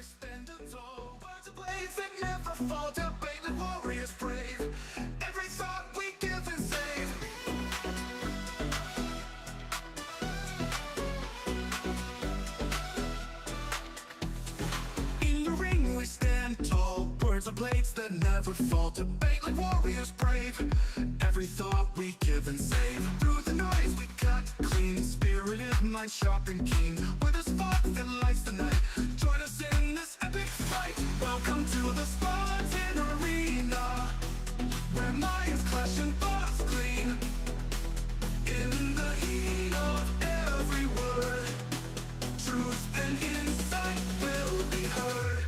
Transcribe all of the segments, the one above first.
we stand tall. Words of blades that never fall. Debate like warriors brave. Every thought we give and save. In the ring we stand tall. Words of blades that never fall. Debate like warriors brave. Every thought we give and save. Through the noise we cut clean. Spirited mind sharp and keen. With a spark that lights the night. Join us in this epic fight. Welcome to the Spartan Arena, where minds clash and thoughts clean. In the heat of every word, truth and insight will be heard.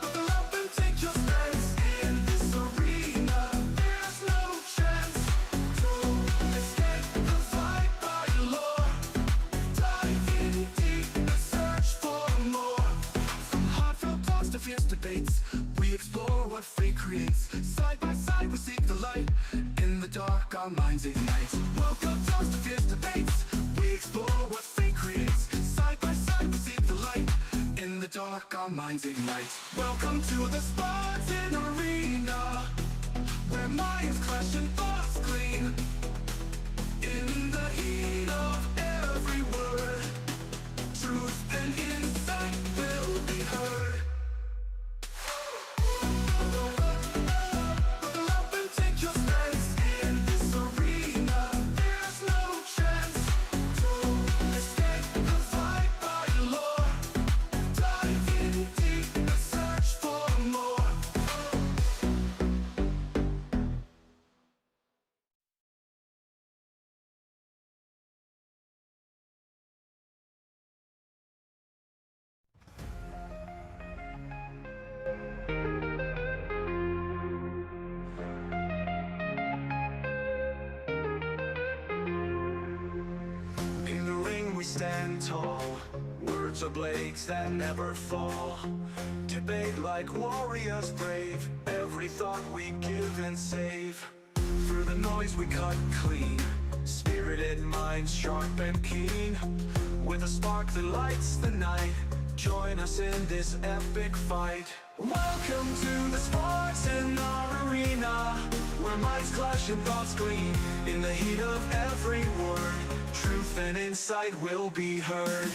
Buckle up and take your stance. In this arena, there's no chance to escape the fight by lore. Dive in deep and search for more. From heartfelt talks to fierce debates, we explore what fate creates. Side by side we seek the light. In the dark our minds ignite. Welcome talks to fierce debates, we explore what fate creates. Side by side we seek the light. In the dark our minds ignite. Welcome to the Spartan Arena, where minds clash and thoughts clean. In the heat of every word, truth and insight will be heard. Buckle up and take your stance. In this arena, there's no chance to escape the fight by lore. Dive in deep and search for more. In the ring we stand tall. Words are blades that never fall. Debate like warriors brave. Every thought we give and save. Through the noise we cut clean. Spirited minds sharp and keen. With a spark that lights the night. Join us in this epic fight. Welcome to the Spartan Arena, where minds clash and thoughts gleam. In the heat of every word, truth and insight will be heard.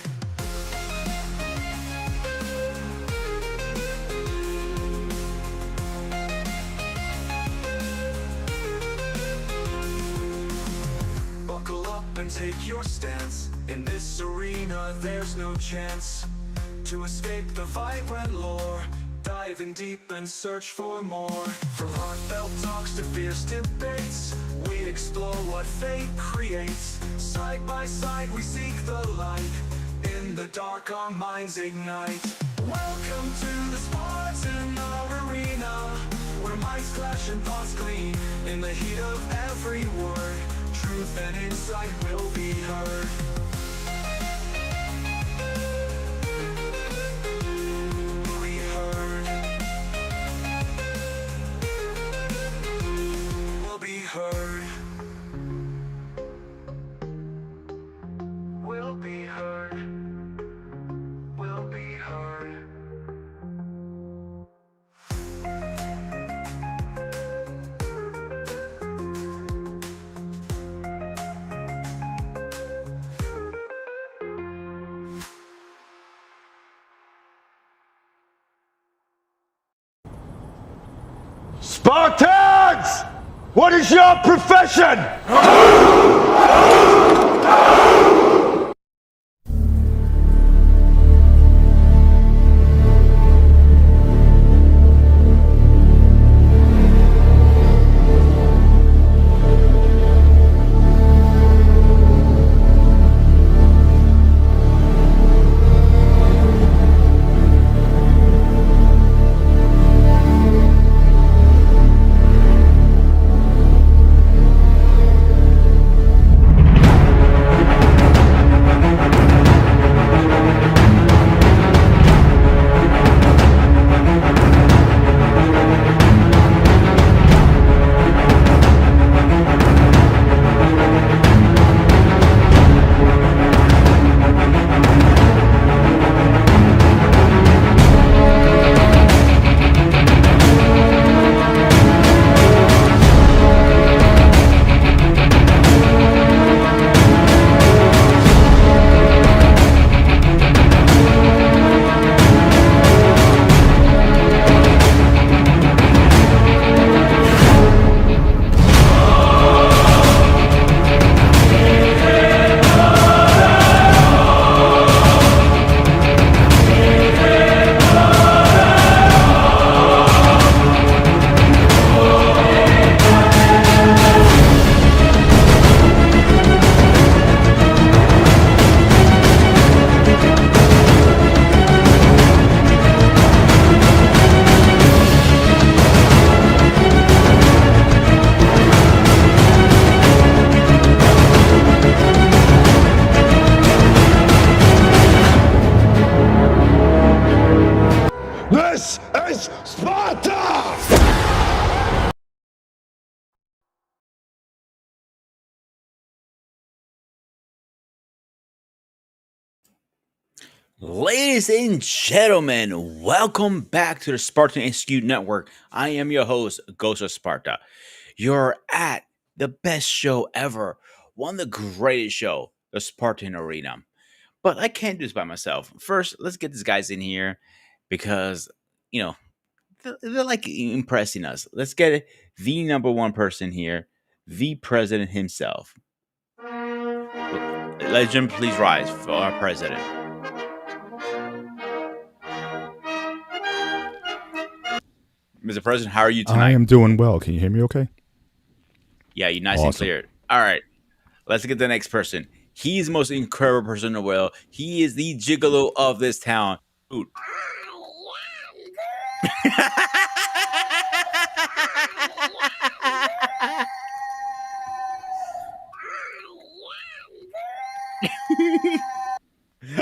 Buckle up and take your stance. In this arena there's no chance to escape the vibrant lore. Dive in deep and search for more. From heartfelt talks to fierce debates, we explore what fate creates. Side by side we seek the light. In the dark our minds ignite. Welcome to the Spartan Arena, where minds clash and thoughts gleam. In the heat of every word, truth and insight will be heard. Heard. Will be heard. Will be heard. Spartans! What is your profession? This is Sparta! Ladies and gentlemen, welcome back to the Spartan Execute Network. I am your host, Ghost of Sparta. You're at the best show ever, one of the greatest show, the Spartan Arena. But I can't do this by myself. First, let's get these guys in here because, you know, they're like impressing us. Let's get the number one person here, the president himself. Legend, please rise for our president. Mr. President, how are you I tonight? am doing well. Can you hear me okay? Yeah, you're nice and Awesome. clear. All right, let's get the next person. He's the most incredible person in the world. He is the gigolo of this town. Dude.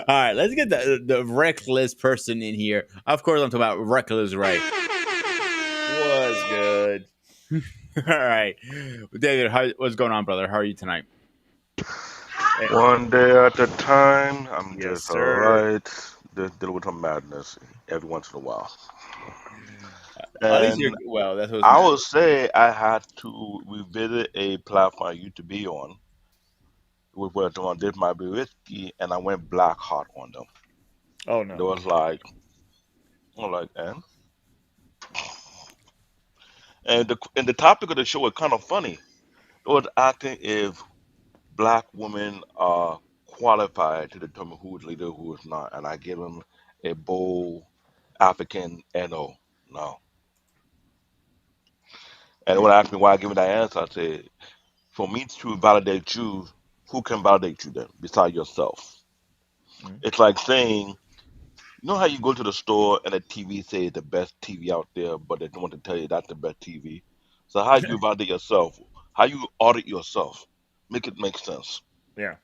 All right, let's get the reckless person in here. Of course, I'm talking about Reckless Ray. What's good? All right, David, what's going on, brother? How are you tonight? One day at a time. I'm Yes, just sir. alright. Just dealing with some madness every once in a while. At least you're And well. That's what's I matter. will say I had to revisit a platform I used to be on, which was on Did My Be Risky, and I went black hot on them. Oh There no. was like, I'm like, and the topic of the show was kind of funny. It was asking if black women are qualified to determine who's leader, who is not, and I give them a bold African NO. No. And when I asked me why I give me that answer, I said, for me to validate you, who can validate you then besides yourself? Mm. It's like saying, you know how you go to the store and the TV says the best TV out there, but they don't want to tell you that's the best TV. So how you validate yourself? How you audit yourself? Make it make sense. Yeah.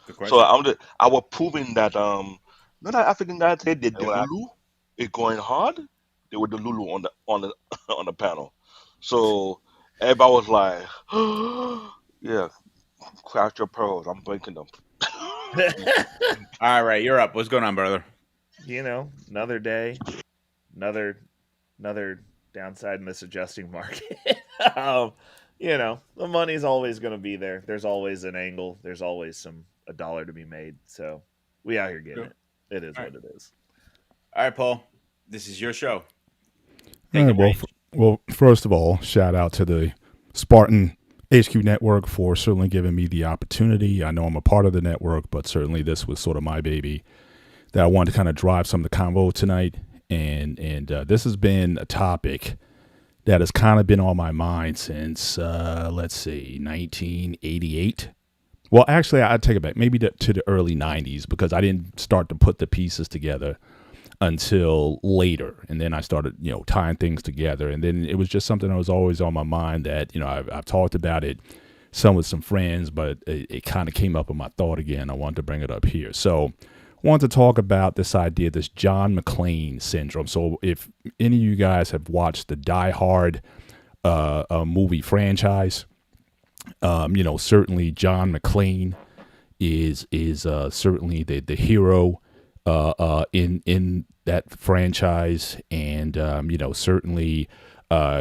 Good So question. I was proving that you know that African guy said that And the what I- Lulu is going hard. They were the Lulu on the on the panel. So everybody was like, yeah, craft your pearls. I'm breaking them. All right, you're up. What's going on, brother? Another day, another another downside in this adjusting market. um, the money's always going to be there. There's always an angle. There's always a dollar to be made. So we out here getting Sure. it. It is All right. what it is. All right, Paul. This is your show. All Take it right. away. Well, first of all, shout out to the Spartan HQ Network for certainly giving me the opportunity. I know I'm a part of the network, but certainly this was sort of my baby that I wanted to kind of drive some of the convo tonight. And this has been a topic that has kind of been on my mind since, let's see, 1988. Well, actually, I'd take it back, maybe to the early 90s, because I didn't start to put the pieces together until later. And then I started, tying things together. And then it was just something that was always on my mind that, I've talked about it some with some friends, but it kind of came up in my thought again. I wanted to bring it up here. So I wanted to talk about this idea, this John McClane syndrome. So if any of you guys have watched the Die Hard movie franchise, certainly John McClane is certainly the hero in that franchise, and certainly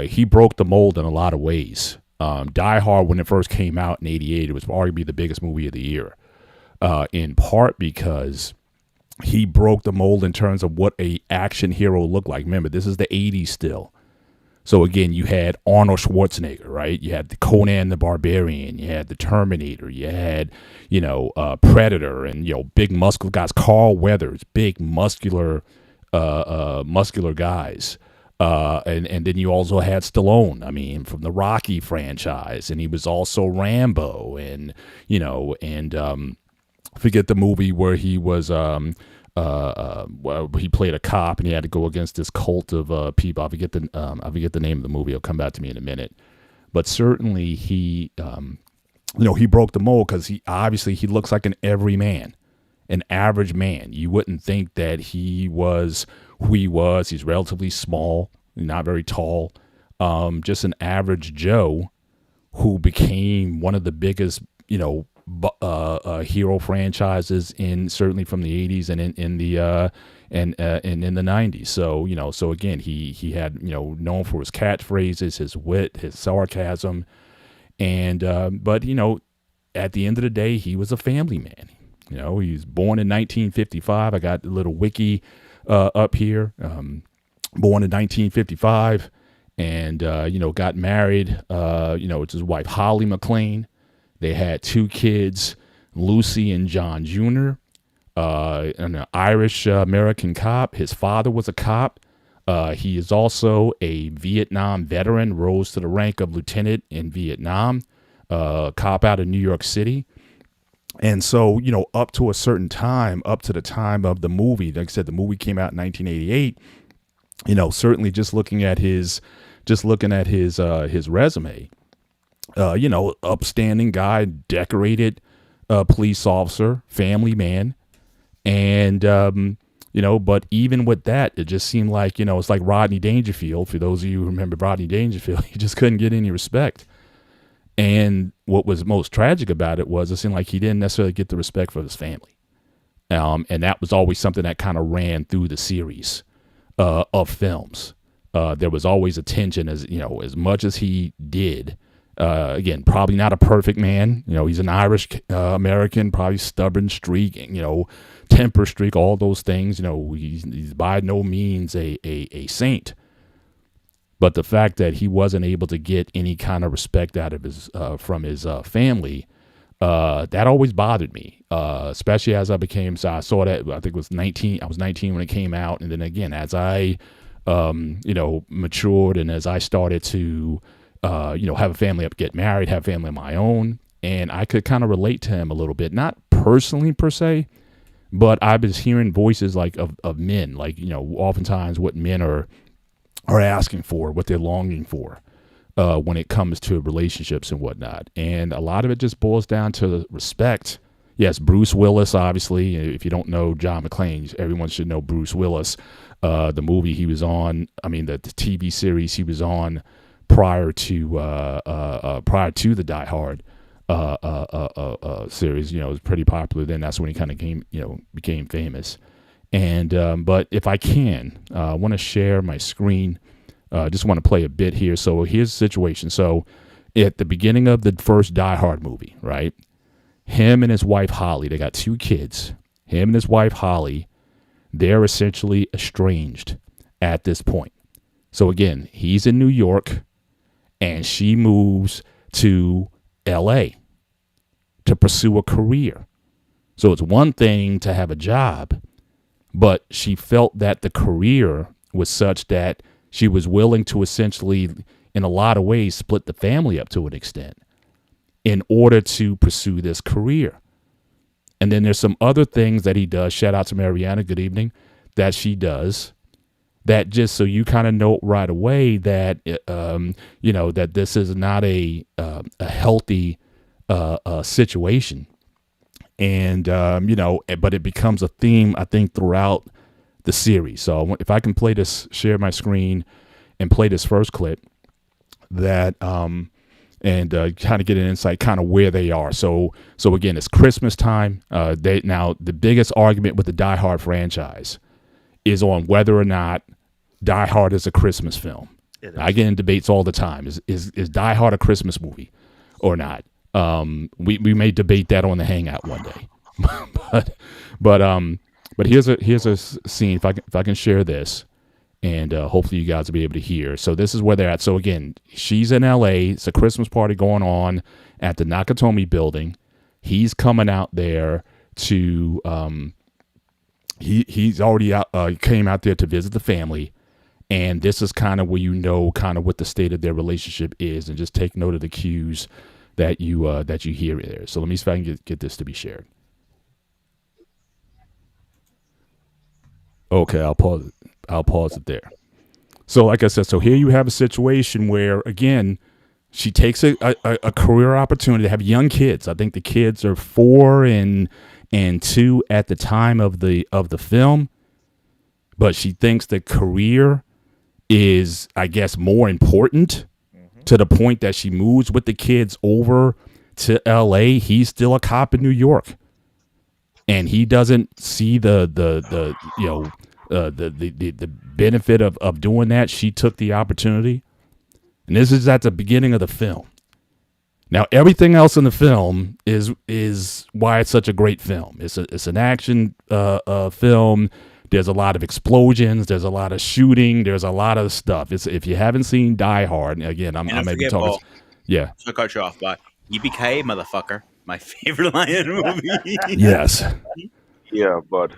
he broke the mold in a lot of ways. Die Hard, when it first came out in '88, it was arguably the biggest movie of the year, in part because he broke the mold in terms of what a action hero looked like. Remember, this is the '80s still. So again, you had Arnold Schwarzenegger, right? You had the Conan the Barbarian, you had the Terminator, you had, Predator, and big muscular guys, Carl Weathers, big muscular guys. And then you also had Stallone, I mean, from the Rocky franchise, and he was also Rambo, and forget the movie where he was well, he played a cop and he had to go against this cult of people. I forget the name of the movie. It'll come back to me in a minute. But certainly he broke the mold because he looks like an everyman, an average man. You wouldn't think that he was who he was. He's relatively small, not very tall, just an average Joe who became one of the biggest, hero franchises in certainly from the 80s and in the and in the 90s. So again, he had known for his catchphrases, his wit, his sarcasm, and but at the end of the day, he was a family man. He was born in 1955. I got a little wiki up here. Born in 1955, and got married. With his wife Holly McClane. They had 2 kids, Lucy and John Jr. An Irish American cop. His father was a cop. He is also a Vietnam veteran. Rose to the rank of lieutenant in Vietnam. Cop out of New York City. And so, up to a certain time, up to the time of the movie, like I said, the movie came out in 1988. Certainly just looking at his resume, upstanding guy, decorated police officer, family man. And, but even with that, it just seemed like, it's like Rodney Dangerfield. For those of you who remember Rodney Dangerfield, he just couldn't get any respect. And what was most tragic about it was it seemed like he didn't necessarily get the respect for his family. And that was always something that kind of ran through the series of films. There was always a tension as much as he did. Again, probably not a perfect man. He's an Irish American, probably stubborn streak, temper streak, all those things. He's by no means a saint. But the fact that he wasn't able to get any kind of respect out of his from his family, that always bothered me. Especially as I became, so I saw that, I think it was 19. I was 19 when it came out, and then again as I, matured and as I started to, have a family, get married, have a family of my own, and I could kind of relate to him a little bit, not personally per se, but I was hearing voices like of men, like oftentimes what men are asking for, what they're longing for when it comes to relationships and whatnot. And a lot of it just boils down to respect. Yes, Bruce Willis, obviously. If you don't know John McClane, everyone should know Bruce Willis. The movie he was on, the TV series he was on prior to the Die Hard series, was pretty popular then. That's when he kind of became famous. And but if I can, I want to share my screen. Just want to play a bit here. So here's the situation. So at the beginning of the first Die Hard movie, right? Him and his wife Holly, they got 2 kids. Him and his wife Holly, they're essentially estranged at this point. So again, he's in New York, and she moves to L.A. to pursue a career. So it's one thing to have a job, but she felt that the career was such that she was willing to essentially, in a lot of ways, split the family up to an extent in order to pursue this career. And then there's some other things that he does. Shout out to Mariana, good evening, that she does. That just so you kind of know right away that, that this is not a healthy situation. And, but it becomes a theme, I think, throughout the series. So if I can play this, share my screen and play this first clip that, and kind of get an insight kind of where they are. So again, it's Christmas time. Now the biggest argument with the Die Hard franchise is on whether or not Die Hard is a Christmas film. I get in debates all the time. Is Die Hard a Christmas movie or not? We may debate that on the Hangout one day. but here's a scene. If I can share this, and hopefully you guys will be able to hear. So this is where they're at. So again, she's in L.A. It's a Christmas party going on at the Nakatomi building. He's coming out there to he's already out, came out there to visit the family. And this is kind of where kind of what the state of their relationship is, and just take note of the cues that you hear there. So let me see if I can get this to be shared. Okay, I'll pause it there. So like I said, so here you have a situation where, again, she takes a career opportunity to have young kids. I think the kids are 4 and and two at the time of the film, but she thinks the career is, I guess, more important Mm-hmm. to the point that she moves with the kids over to LA. He's still a cop in New York, and he doesn't see the you know the benefit of doing that. She took the opportunity, and this is at the beginning of the film. Now, everything else in the film is why it's such a great film. It's an action film. There's a lot of explosions. There's a lot of shooting. There's a lot of stuff. It's, if you haven't seen Die Hard, again, And I don't may be forget, talking. Paul, Yeah. so I cut you off, but yippee motherfucker. My favorite line in the movie. Yes. Yeah, but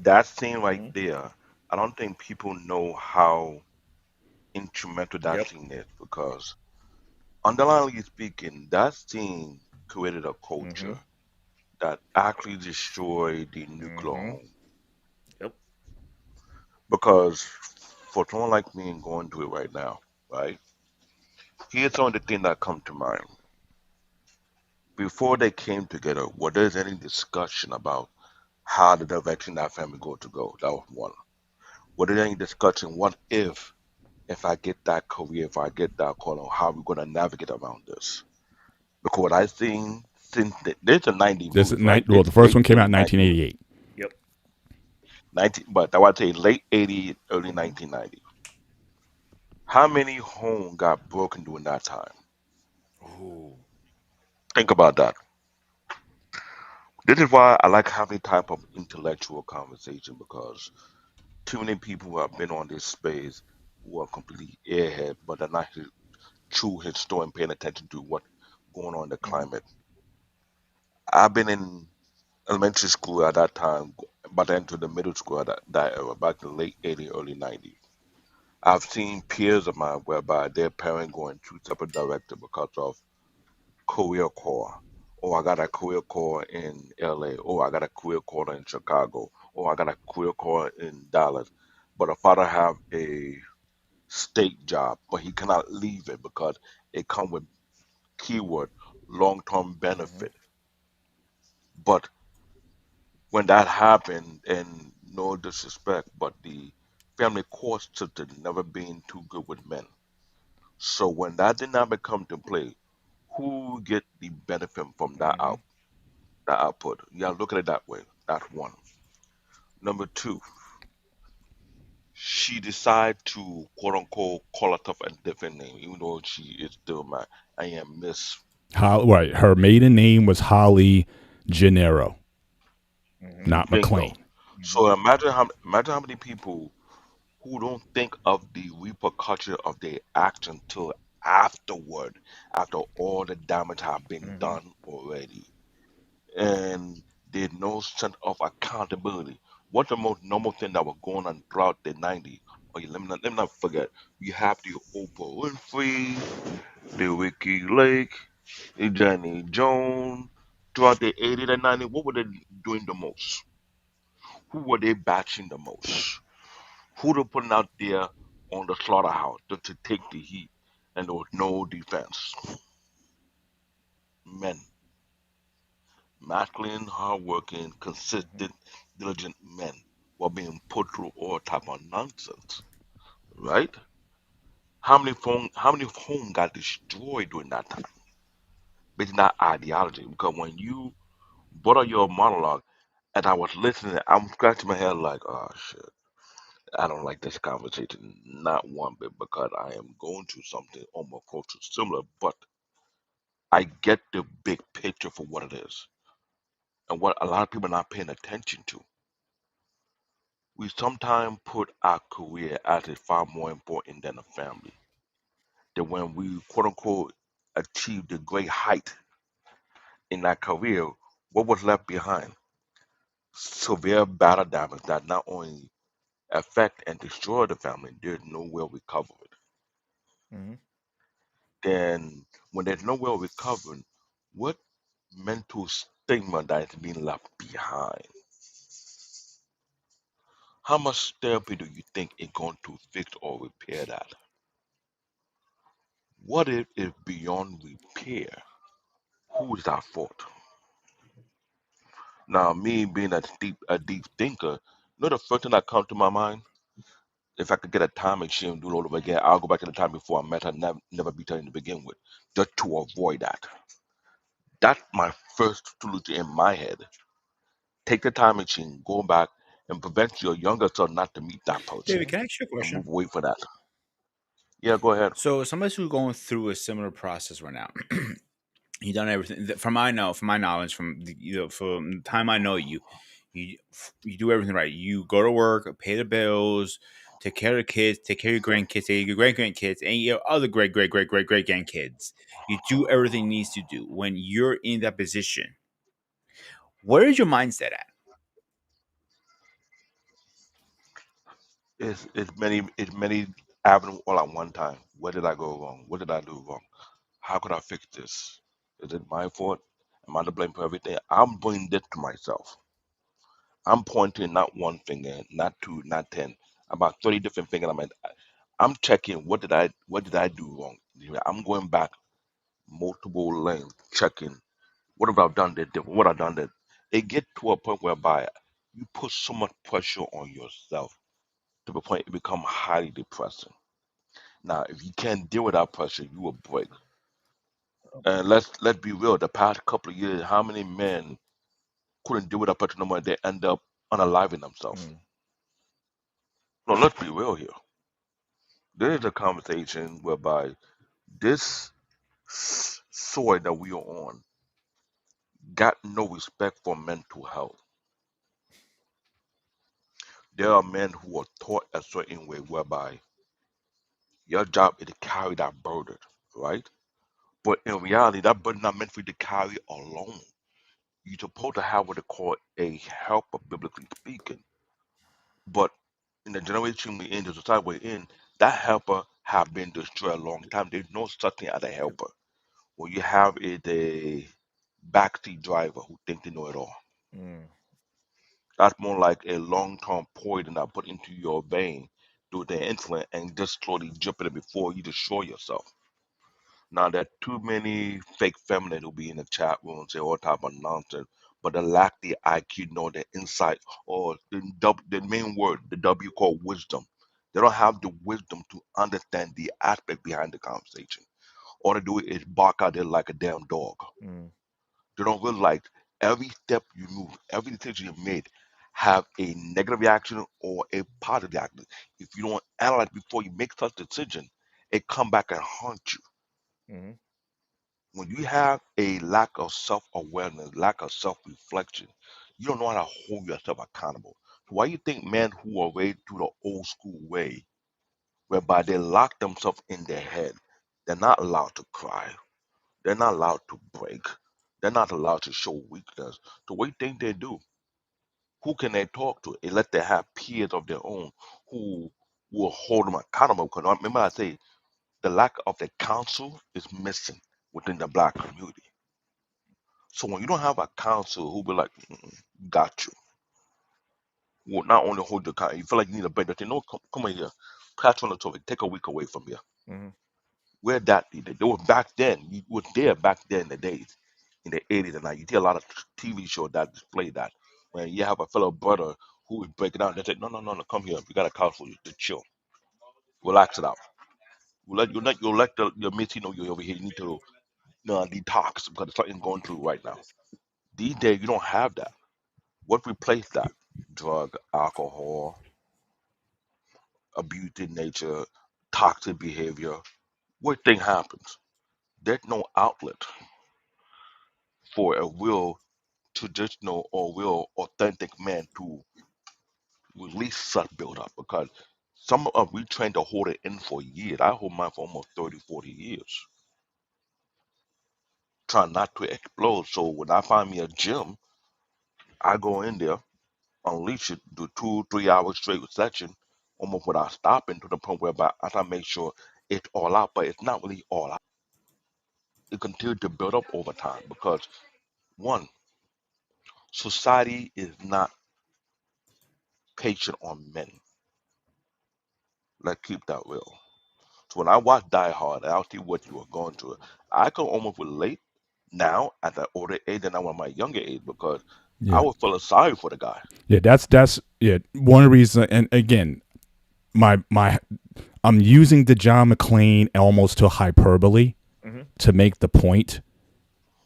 that scene right Mm-hmm. there, I don't think people know how instrumental that Yep. scene is because, underlyingly speaking, that scene created a Mm-hmm. culture that actually destroyed the nuclear Mm-hmm. home. Yep. Because for someone like me and going through it right now, right? Here's some of the things that come to mind. Before they came together, was there any discussion about how the direction that family go to go? That was one. Was there any discussion? What if I get that career, if I get that call, how we gonna navigate around this? Because what I've seen since there's a 90 This is movies, right? well, It's the first late one came out early in 90, 1988. Yep. 90, but I would say late 80, early Mm-hmm. 1990. How many homes got broken during that time? Ooh. Think about that. This is why I like having type of intellectual conversation because too many people who have been on this space who are completely airhead, but they're not true historian paying attention to what's going on in the Mm-hmm. climate. I've been in elementary school at that time, but then to the middle school at that era, back in the late 80s, early 90s. I've seen peers of mine whereby their parents going two separate directions because of career call. Oh, I got a career call in LA. Oh, I got a career call in Chicago. Oh, I got a career call in Dallas. But the father have a state job, but he cannot leave it because it come with keyword long-term Mm-hmm. benefit. But when that happened, and no disrespect, but the family court system never been too good with men. So when that dynamic come to play, who get the benefit from Mm-hmm. that output? You gotta look at it that way. That's one. Number two, she decide to quote unquote call herself a different name, even though she is still my I am Miss Right. Her maiden name was Holly Gennaro, Mm-hmm. not Bingo. McClane. Mm-hmm. So imagine how many people who don't think of the repercussion of their action till afterward, after all the damage have been Mm-hmm. done already. And there's no sense of accountability. What's the most normal thing that was going on throughout the 90s? Oh, yeah, let me not forget. You have the Oprah Winfrey, the Ricky Lake, the Jenny Jones. Throughout the 80s and 90s, what were they doing the most? Who were they batching the most? Who they putting out there on the slaughterhouse to take the heat? And there was no defense. Men, masculine, hardworking, Mm-hmm. consistent, diligent men were being put through all type of nonsense, right? How many homes got destroyed during that time? Based on that ideology. Because when you brought up your monologue and I was listening, I'm scratching my head like, oh shit, I don't like this conversation, not one bit, because I am going through something almost close to similar, but I get the big picture for what it is. And what a lot of people are not paying attention to. We sometimes put our career as is far more important than a family. That when we quote unquote achieve the great height in that career, what was left behind? Severe battle damage that not only affect and destroy the family, there's no way of recover it. Mm-hmm. Then when there's no way of recovering, what mental stigma that is being left behind? How much therapy do you think is going to fix or repair that? What if it's beyond repair? Who is at fault? Now, me being a deep thinker, the first thing that comes to my mind, if I could get a time machine and do it all over again, I'll go back to the time before I met her, never be her to begin with, just to avoid that. That's my first solution in my head. Take the time machine, go back, and prevent your younger self not to meet that person David, can I ask you a and question? move away from that. Yeah, go ahead. So, somebody who's going through a similar process right now, you done everything from I know, from my knowledge, from the time I know you, you do everything right. You go to work, pay the bills, take care of the kids, take care of your grandkids, take care of your great grandkids, and your other great grandkids. You do everything needs to do. When you're in that position, where is your mindset at? It's many avenues all at one time. Where did I go wrong? What did I do wrong? How could I fix this? Is it my fault? Am I to blame for everything? I'm bringing this to myself. I'm pointing not one finger, not two, not 10, about 30 different fingers. I'm checking what did I do wrong. I'm going back multiple lanes, checking what have I done that different, what I done that. It get to a point whereby you put so much pressure on yourself to the point it become highly depressing. Now, if you can't deal with that pressure, you will break. And let's be real. The past couple of years, how many men couldn't deal with that pressure no more? They end up unaliving themselves. Mm. No, let's be real here. There is a conversation whereby this soil that we are on got no respect for mental health. There are men who are taught a certain way whereby your job is to carry that burden, right? But in reality, that burden not meant for you to carry alone. You're supposed to have what they call a helper, biblically speaking. But in the generation we're in, the society we're in, that helper have been destroyed a long time. There's no such thing as a helper. What you have is a backseat driver who think they know it all. Mm. That's more like a long-term poison that put into your vein through the insulin and just slowly dripping it before you destroy yourself. Now there are too many fake feminine who be in the chat room and say all type of nonsense, but they lack the IQ, nor the insight, or the main word, the W called wisdom. They don't have the wisdom to understand the aspect behind the conversation. All they do is bark out there like a damn dog. Mm. They don't realize every step you move, every decision you made have a negative reaction or a positive reaction. If you don't analyze before you make such decision, it come back and haunt you. Mm. When you have a lack of self-awareness, lack of self-reflection, you don't know how to hold yourself accountable. So why you think men who are raised through the old school way, whereby they lock themselves in their head, they're not allowed to cry, they're not allowed to break, they're not allowed to show weakness. So what you think they do? Who can they talk to? Unless they have peers of their own who will hold them accountable. Because remember I say the lack of the counsel is missing within the black community. So when you don't have a counsel who be like, "Mm-mm, got you," will not only hold you accountable, you feel like you need a break. They say, no, come on here, patch on the toilet, take a week away from here. Mm. Where that needed? They were back then. You was there back then in the days, in the 80s and 90s. You see a lot of TV shows that display that. When you have a fellow brother who is breaking down, they say, no, no, no, no, come here. We got a counsel you to chill, relax it out. We'll let your missy know you're over here. You need to detox because there's something going through right now. These days you don't have that. What replaced that? Drug, alcohol, abusive nature, toxic behavior. What thing happens? There's no outlet for a real traditional or real authentic man to release such build up because some of we trained to hold it in for years. I hold mine for almost 30, 40 years, trying not to explode. So when I find me a gym, I go in there, unleash it, do 2, 3 hours straight session, almost without stopping to the point whereby I try to make sure it's all out, but it's not really all out. It continues to build up over time because one, society is not patient on men. Let's keep that real. So when I watch Die Hard, and I see what you are going through. I can almost relate now at the older age than I was at my younger age because I Yeah. would feel sorry for the guy. Yeah, that's yeah, one of the reasons. And again, my I'm using the John McClane almost to hyperbole Hmm. to make the point.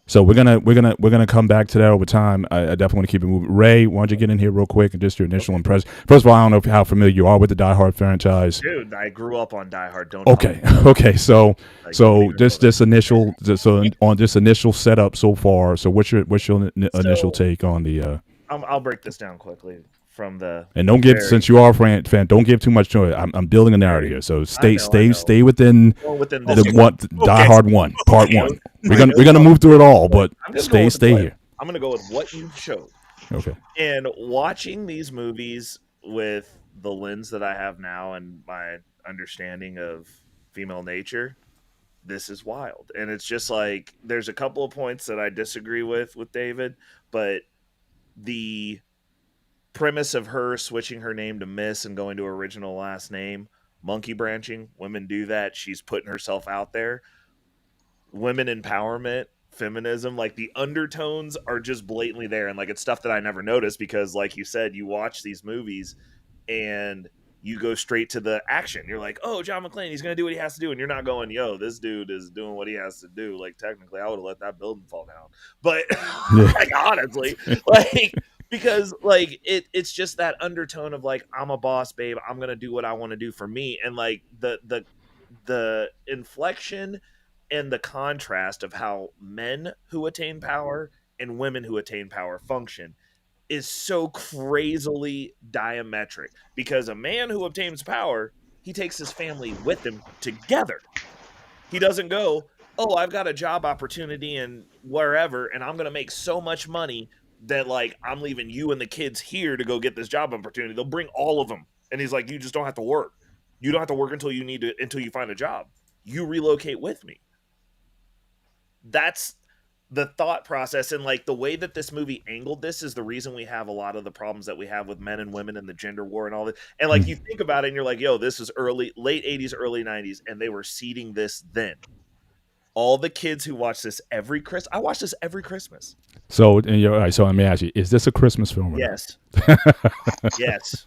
So we're gonna come back to that over time. I definitely want to keep it moving. Ray, why don't you get in here real quick and just your initial impression? First of all, I don't know how familiar you are with the Die Hard franchise. Dude, I grew up on Die Hard. Don't Okay, talk about okay. So it. Like, don't so even this go there. this initial so on this initial setup so far. So what's your initial So take on the? I'll break this down quickly from the And don't give, very since you are a fan, don't give too much to it. I'm building a narrative here, so I know. stay within Well, within the this what Die Hard 1 Part Okay. 1. We're gonna move through it all, but I'm just going with stay what- here. I'm gonna go with what you showed. Okay. And watching these movies with the lens that I have now and my understanding of female nature, this is wild. And it's just like there's a couple of points that I disagree with David, but the premise of her switching her name to Miss and going to her original last name, monkey branching, women do that. She's putting herself out there. Women empowerment, feminism, like the undertones are just blatantly there. And like it's stuff that I never noticed because, like you said, you watch these movies and you go straight to the action. You're like, oh, John McClane, he's going to do what he has to do. And you're not going, yo, this dude is doing what he has to do. Like, technically, I would have let that building fall down. But, like, honestly, like, because, like, it's just that undertone of, like, I'm a boss, babe. I'm going to do what I want to do for me. And, like, the inflection and the contrast of how men who attain power and women who attain power function is so crazily diametric because a man who obtains power, he takes his family with him together. He doesn't go, oh, I've got a job opportunity in wherever and I'm going to make so much money that like I'm leaving you and the kids here to go get this job opportunity. They'll bring all of them. And he's like, you just don't have to work. You don't have to work until you find a job. You relocate with me. That's the thought process, and like the way that this movie angled this is the reason we have a lot of the problems that we have with men and women and the gender war and all that. And like you think about it and you're like, yo, this is late 80s, early 90s, and they were seeding this then. All the kids who watch this every Christmas, I watch this every Christmas. So and you're all right. So let me ask you: is this a Christmas film? Or Yes. Yes.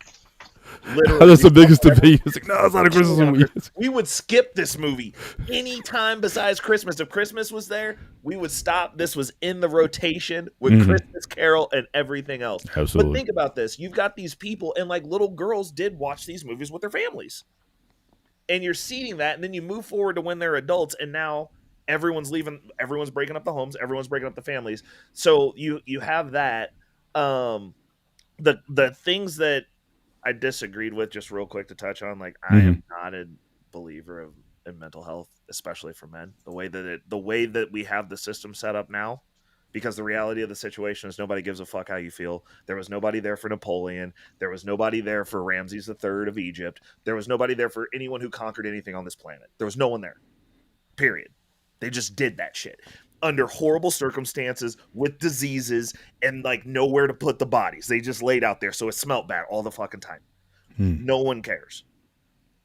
not? That's the biggest debate. It's like, no, it's not a Christmas movie. We would skip this movie any time besides Christmas. If Christmas was there, we would stop. This was in the rotation with Christmas Carol and everything else. Absolutely. But think about this. You've got these people, and like little girls did watch these movies with their families. And you're seeding that, and then you move forward to when they're adults, and now everyone's leaving, everyone's breaking up the homes, everyone's breaking up the families. So you have that. The things that I disagreed with, just real quick to touch on, like I am not a believer of in mental health, especially for men. The way that we have the system set up now, because the reality of the situation is nobody gives a fuck how you feel. There was nobody there for Napoleon. There was nobody there for Ramses III of Egypt. There was nobody there for anyone who conquered anything on this planet. There was no one there. Period. They just did that shit under horrible circumstances with diseases and like nowhere to put the bodies. They just laid out there, so it smelled bad all the fucking time. No one cares.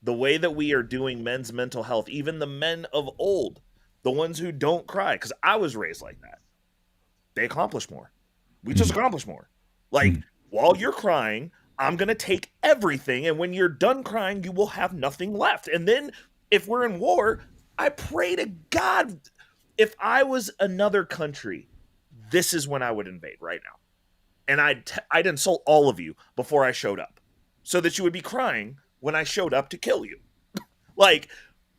The way that we are doing men's mental health, even the men of old, the ones who don't cry, because I was raised like that, they accomplish more. We just accomplish more. Like, while you're crying, I'm going to take everything, and when you're done crying, you will have nothing left. And then, if we're in war, I pray to God, if I was another country, this is when I would invade right now. And I'd insult all of you before I showed up, so that you would be crying when I showed up to kill you. Like,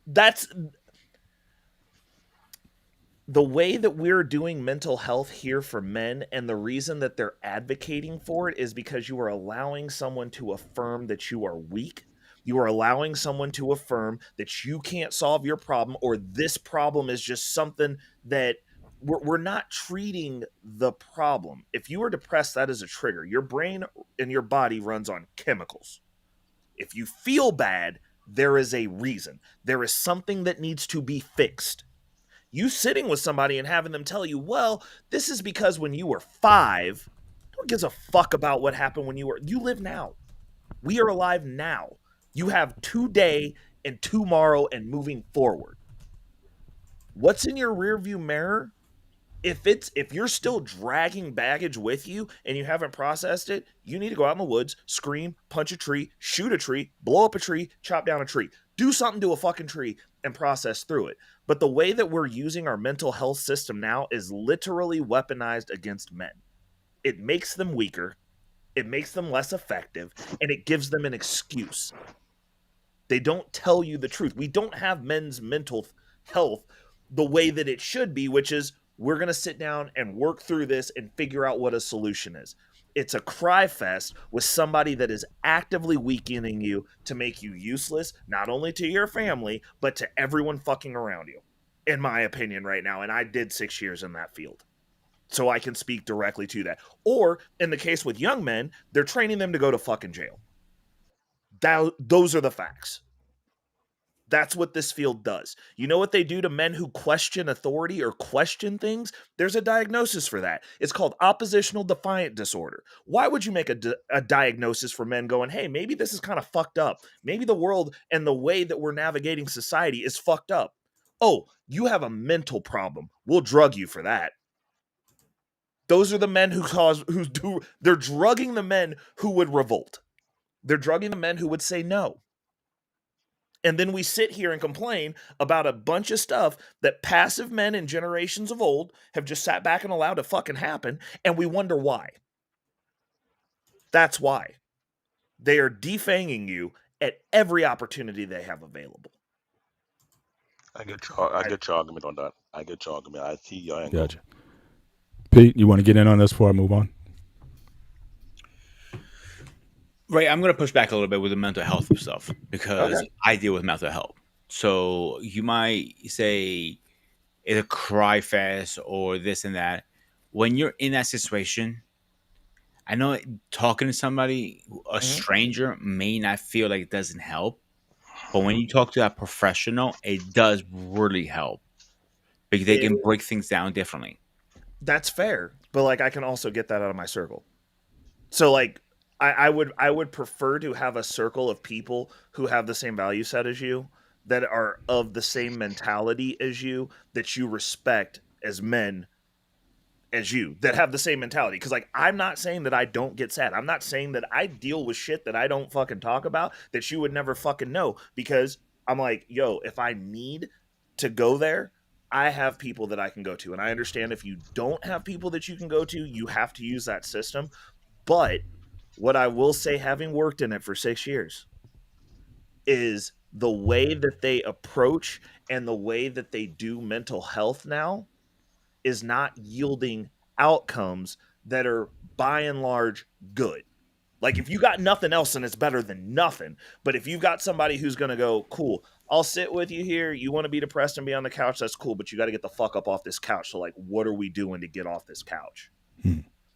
that's the way that we're doing mental health here for men, and the reason that they're advocating for it is because you are allowing someone to affirm that you are weak. You are allowing someone to affirm that you can't solve your problem, or this problem is just something that we're not treating the problem. If you are depressed, that is a trigger. Your brain and your body runs on chemicals. If you feel bad, there is a reason. There is something that needs to be fixed. You sitting with somebody and having them tell you, well, this is because when you were 5, no one gives a fuck about what happened when you live now. We are alive now. You have today and tomorrow and moving forward. What's in your rearview mirror if you're still dragging baggage with you and you haven't processed it, you need to go out in the woods, scream, punch a tree, shoot a tree, blow up a tree, chop down a tree. Do something to a fucking tree and process through it. But the way that we're using our mental health system now is literally weaponized against men. It makes them weaker, it makes them less effective, and it gives them an excuse. They don't tell you the truth. We don't have men's mental health the way that it should be, which is we're going to sit down and work through this and figure out what a solution is. It's a cry fest with somebody that is actively weakening you to make you useless, not only to your family, but to everyone fucking around you, in my opinion right now. And I did 6 years in that field, so I can speak directly to that. Or in the case with young men, they're training them to go to fucking jail. Those are the facts. That's what this field does. You know what they do to men who question authority or question things? There's a diagnosis for that. It's called oppositional defiant disorder. Why would you make a diagnosis for men going, hey, maybe this is kind of fucked up. Maybe the world and the way that we're navigating society is fucked up. Oh, you have a mental problem. We'll drug you for that. Those are the men they're drugging the men who would revolt. They're drugging the men who would say no. And then we sit here and complain about a bunch of stuff that passive men in generations of old have just sat back and allowed to fucking happen. And we wonder why. That's why. They are defanging you at every opportunity they have available. I get your argument on that. I get your argument. I see your angle. Gotcha. Pete, you want to get in on this before I move on? Right, I'm going to push back a little bit with the mental health stuff because I deal with mental health. So you might say it's a cry fest or this and that. When you're in that situation, I know talking to somebody, a stranger, may not feel like it doesn't help. But when you talk to a professional, it does really help because they can break things down differently. That's fair. But like, I can also get that out of my circle. So like, I would prefer to have a circle of people who have the same value set as you, that are of the same mentality as you, that you respect as men as you, that have the same mentality. Because like, I'm not saying that I don't get sad. I'm not saying that I deal with shit that I don't fucking talk about that you would never fucking know. Because I'm like, yo, if I need to go there, I have people that I can go to. And I understand if you don't have people that you can go to, you have to use that system. But what I will say, having worked in it for 6 years, is the way that they approach and the way that they do mental health now is not yielding outcomes that are by and large good. Like if you got nothing else, then it's better than nothing. But if you've got somebody who's going to go, cool, I'll sit with you here. You want to be depressed and be on the couch? That's cool. But you got to get the fuck up off this couch. So like, what are we doing to get off this couch?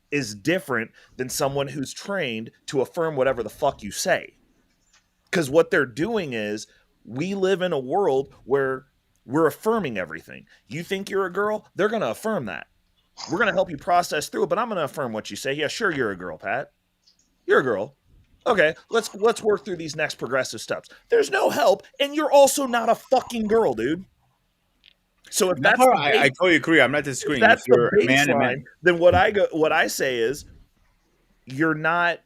Is different than someone who's trained to affirm whatever the fuck you say. Because what they're doing is, we live in a world where we're affirming everything. You think you're a girl? They're going to affirm that. We're going to help you process through it, but I'm going to affirm what you say. Yeah, sure, you're a girl, Pat. You're a girl. Okay, let's work through these next progressive steps. There's no help, and you're also not a fucking girl, dude. So if that's I totally agree. I'm not disagreeing. If that's if you're the a man, baseline, then what I say is, you're not,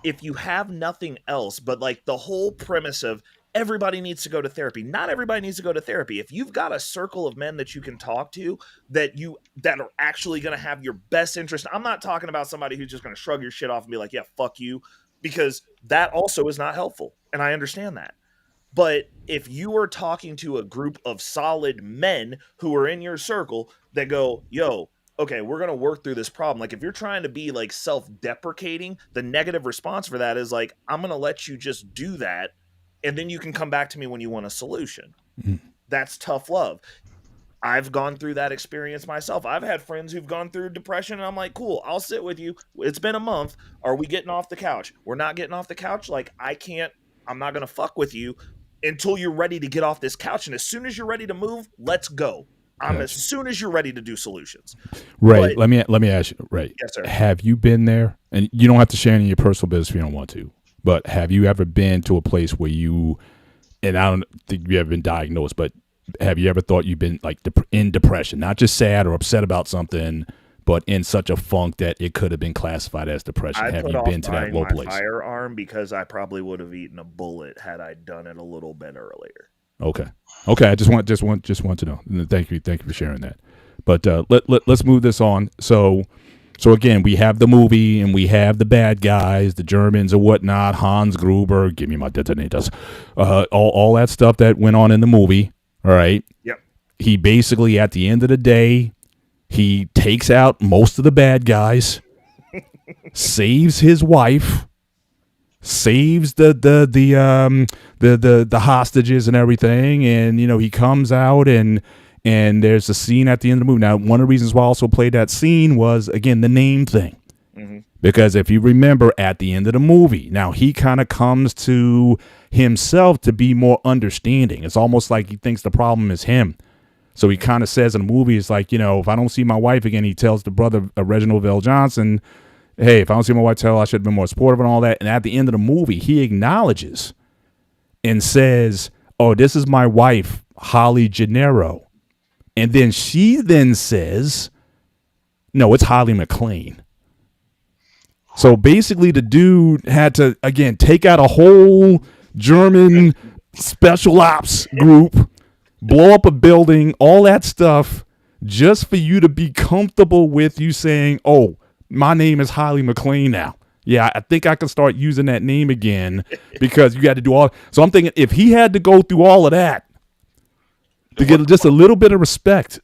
if you have nothing else, but like the whole premise of everybody needs to go to therapy. Not everybody needs to go to therapy. If you've got a circle of men that you can talk to that are actually going to have your best interest. I'm not talking about somebody who's just going to shrug your shit off and be like, yeah, fuck you, because that also is not helpful. And I understand that. But if you are talking to a group of solid men who are in your circle that go, yo, okay, we're going to work through this problem. Like if you're trying to be like self-deprecating, the negative response for that is like, I'm going to let you just do that. And then you can come back to me when you want a solution. That's tough love. I've gone through that experience myself. I've had friends who've gone through depression and I'm like, cool, I'll sit with you. It's been a month. Are we getting off the couch? We're not getting off the couch. Like I'm not going to fuck with you until you're ready to get off this couch. And as soon as you're ready to move, let's go. As soon as you're ready to do solutions. Right. But, let me ask you, Ray. Yes, sir. Have you been there? And you don't have to share any of your personal business if you don't want to. But have you ever been to a place where and I don't think you ever been diagnosed, but have you ever thought you've been like in depression, not just sad or upset about something, but in such a funk that it could have been classified as depression? I Have put you off been to that buying low my place? firearm because I probably would have eaten a bullet had I done it a little bit earlier. Okay. I just want to know. Thank you for sharing that. But let's move this on. So again, we have the movie and we have the bad guys, the Germans and whatnot. Hans Gruber, give me my detonators. All that stuff that went on in the movie. All right. Yep. He basically, at the end of the day, he takes out most of the bad guys, saves his wife, saves the hostages and everything, and he comes out and there's a scene at the end of the movie. Now, one of the reasons why I also played that scene was, again, the name thing. Mm-hmm. Because if you remember at the end of the movie, now he kind of comes to himself to be more understanding. It's almost like he thinks the problem is him. So he kind of says in the movie, it's like, if I don't see my wife again, he tells the brother, Reginald Vell Johnson, hey, if I don't see my wife, I should have been more supportive and all that. And at the end of the movie, he acknowledges and says, oh, this is my wife, Holly Gennaro. And then she then says, no, it's Holly McClane. So basically the dude had to, again, take out a whole German special ops group, blow up a building, all that stuff, just for you to be comfortable with you saying, oh, my name is Holly McClane now. Yeah, I think I can start using that name again because you got to do all. So I'm thinking if he had to go through all of that to get just a little bit of respect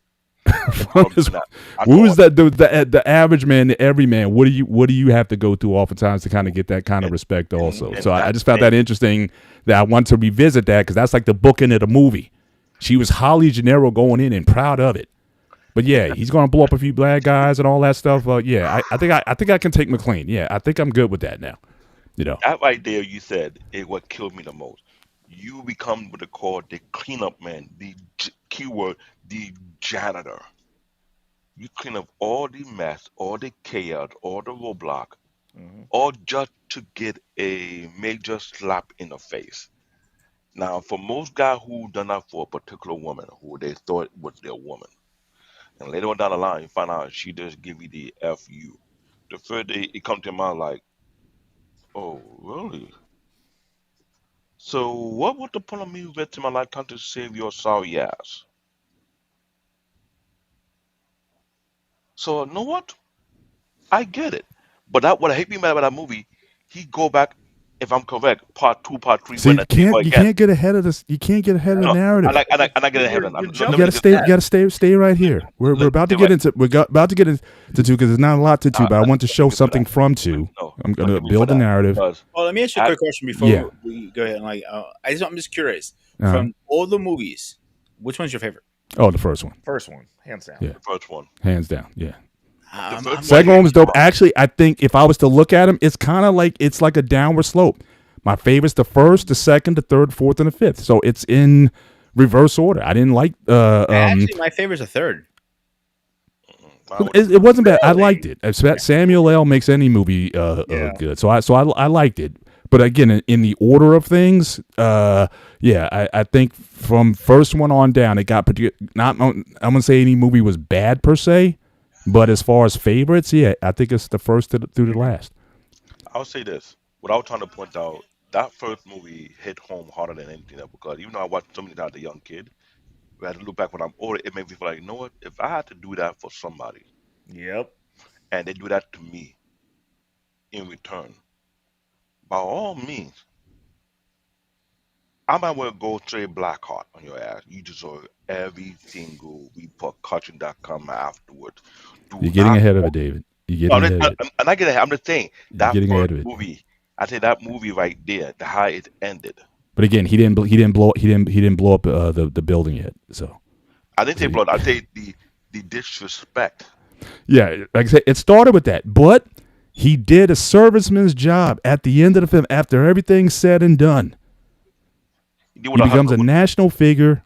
who's that? The average man, the everyman. What do you have to go through oftentimes to kind of get that kind of respect also? So I just found that interesting that I want to revisit that because that's like the bookend of the movie. She was Holly Gennaro going in and proud of it. But yeah, he's gonna blow up a few black guys and all that stuff. Yeah, I think I can take McClane. Yeah, I think I'm good with that now. That right there, you said, is what killed me the most. You become what they call the cleanup man, the keyword, the janitor. You clean up all the mess, all the chaos, all the roadblock, all just to get a major slap in the face. Now, for most guys who done that for a particular woman who they thought was their woman, and later on down the line, you find out she just give you the FU. The first day it come to your mind like, oh, really? So what would the point of me investing my lifetime to save your sorry ass? So you know what? I get it. But that what I hate me mad about that movie, he go back, if I'm correct, part 2, part 3, So when you the thing can't again. get ahead of this. You can't get ahead of the No, narrative. I get ahead of You're that. jumping You to that. gotta stay right here. We're Let- about to let- get into about to get into two because there's not a lot to two, but I want to show thank you for something that. from two. No, I'm gonna thank you for build a that. narrative. Because Well, let me ask you a I- quick question before Yeah. we go ahead. I'm just curious. Uh-huh. From all the movies, which one's your favorite? Oh, the first one, First one, hands down. Yeah. the first one. hands down. Yeah. I'm- first I'm- Second one was dope. Actually, I think if I was to look at them, it's kind of like it's like a downward slope. My favorite's the first, the second, the third, fourth, and the fifth. So it's in reverse order. I didn't like. Actually, my favorite's a third. It wasn't bad. I liked it. Samuel L. makes any movie good. So I liked it. But again, in the order of things, I think from first one on down, it got not. I'm gonna say any movie was bad per se, but as far as favorites, yeah, I think it's the first through the last. I'll say this without trying to point out that first movie hit home harder than anything else because even though I watched so many times as a young kid, when I had to look back when I'm older, it made me feel like, you know what? If I had to do that for somebody Yep. and they do that to me in return, by all means, I might well go straight black heart on your ass. You deserve every single repercussion that come afterwards. Do You're getting not ahead of it, David. You're No, getting ahead of it. I'm not getting ahead. I'm just saying You're that getting ahead first of it. movie. I say that movie right there, the how it ended. But again, he didn't blow up the building yet. So I didn't say blood. I say the disrespect. yeah, like I said, it started with that, but he did a serviceman's job at the end of the film after everything's said and done. He He becomes a national figure.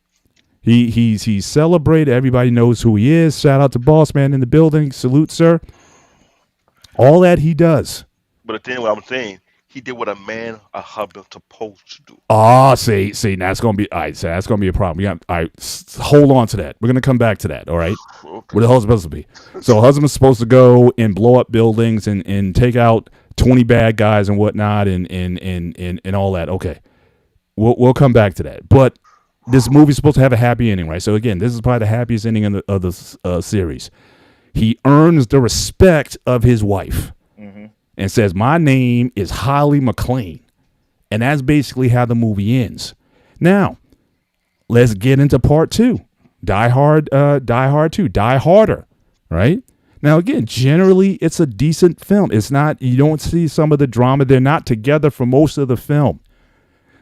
He's celebrated. Everybody knows who he is. Shout out to Boss Man in the building. Salute, sir. All that he does. But the thing, what I'm saying, He did what a husband supposed to do. Ah, see, that's gonna be all right. So that's gonna be a problem. We got all right. Hold on to that. We're gonna come back to that. All right. Okay. What the hell is it supposed to be? So a husband's supposed to go and blow up buildings and take out 20 bad guys and whatnot and all that. Okay. We'll come back to that. But this movie's supposed to have a happy ending, right? So again, this is probably the happiest ending of the series. He earns the respect of his wife and says, "My name is Holly McClane," and that's basically how the movie ends. Now, let's get into part two. Die Hard 2, Die Harder, right? Now, again, generally, it's a decent film. It's not, you don't see some of the drama. They're not together for most of the film.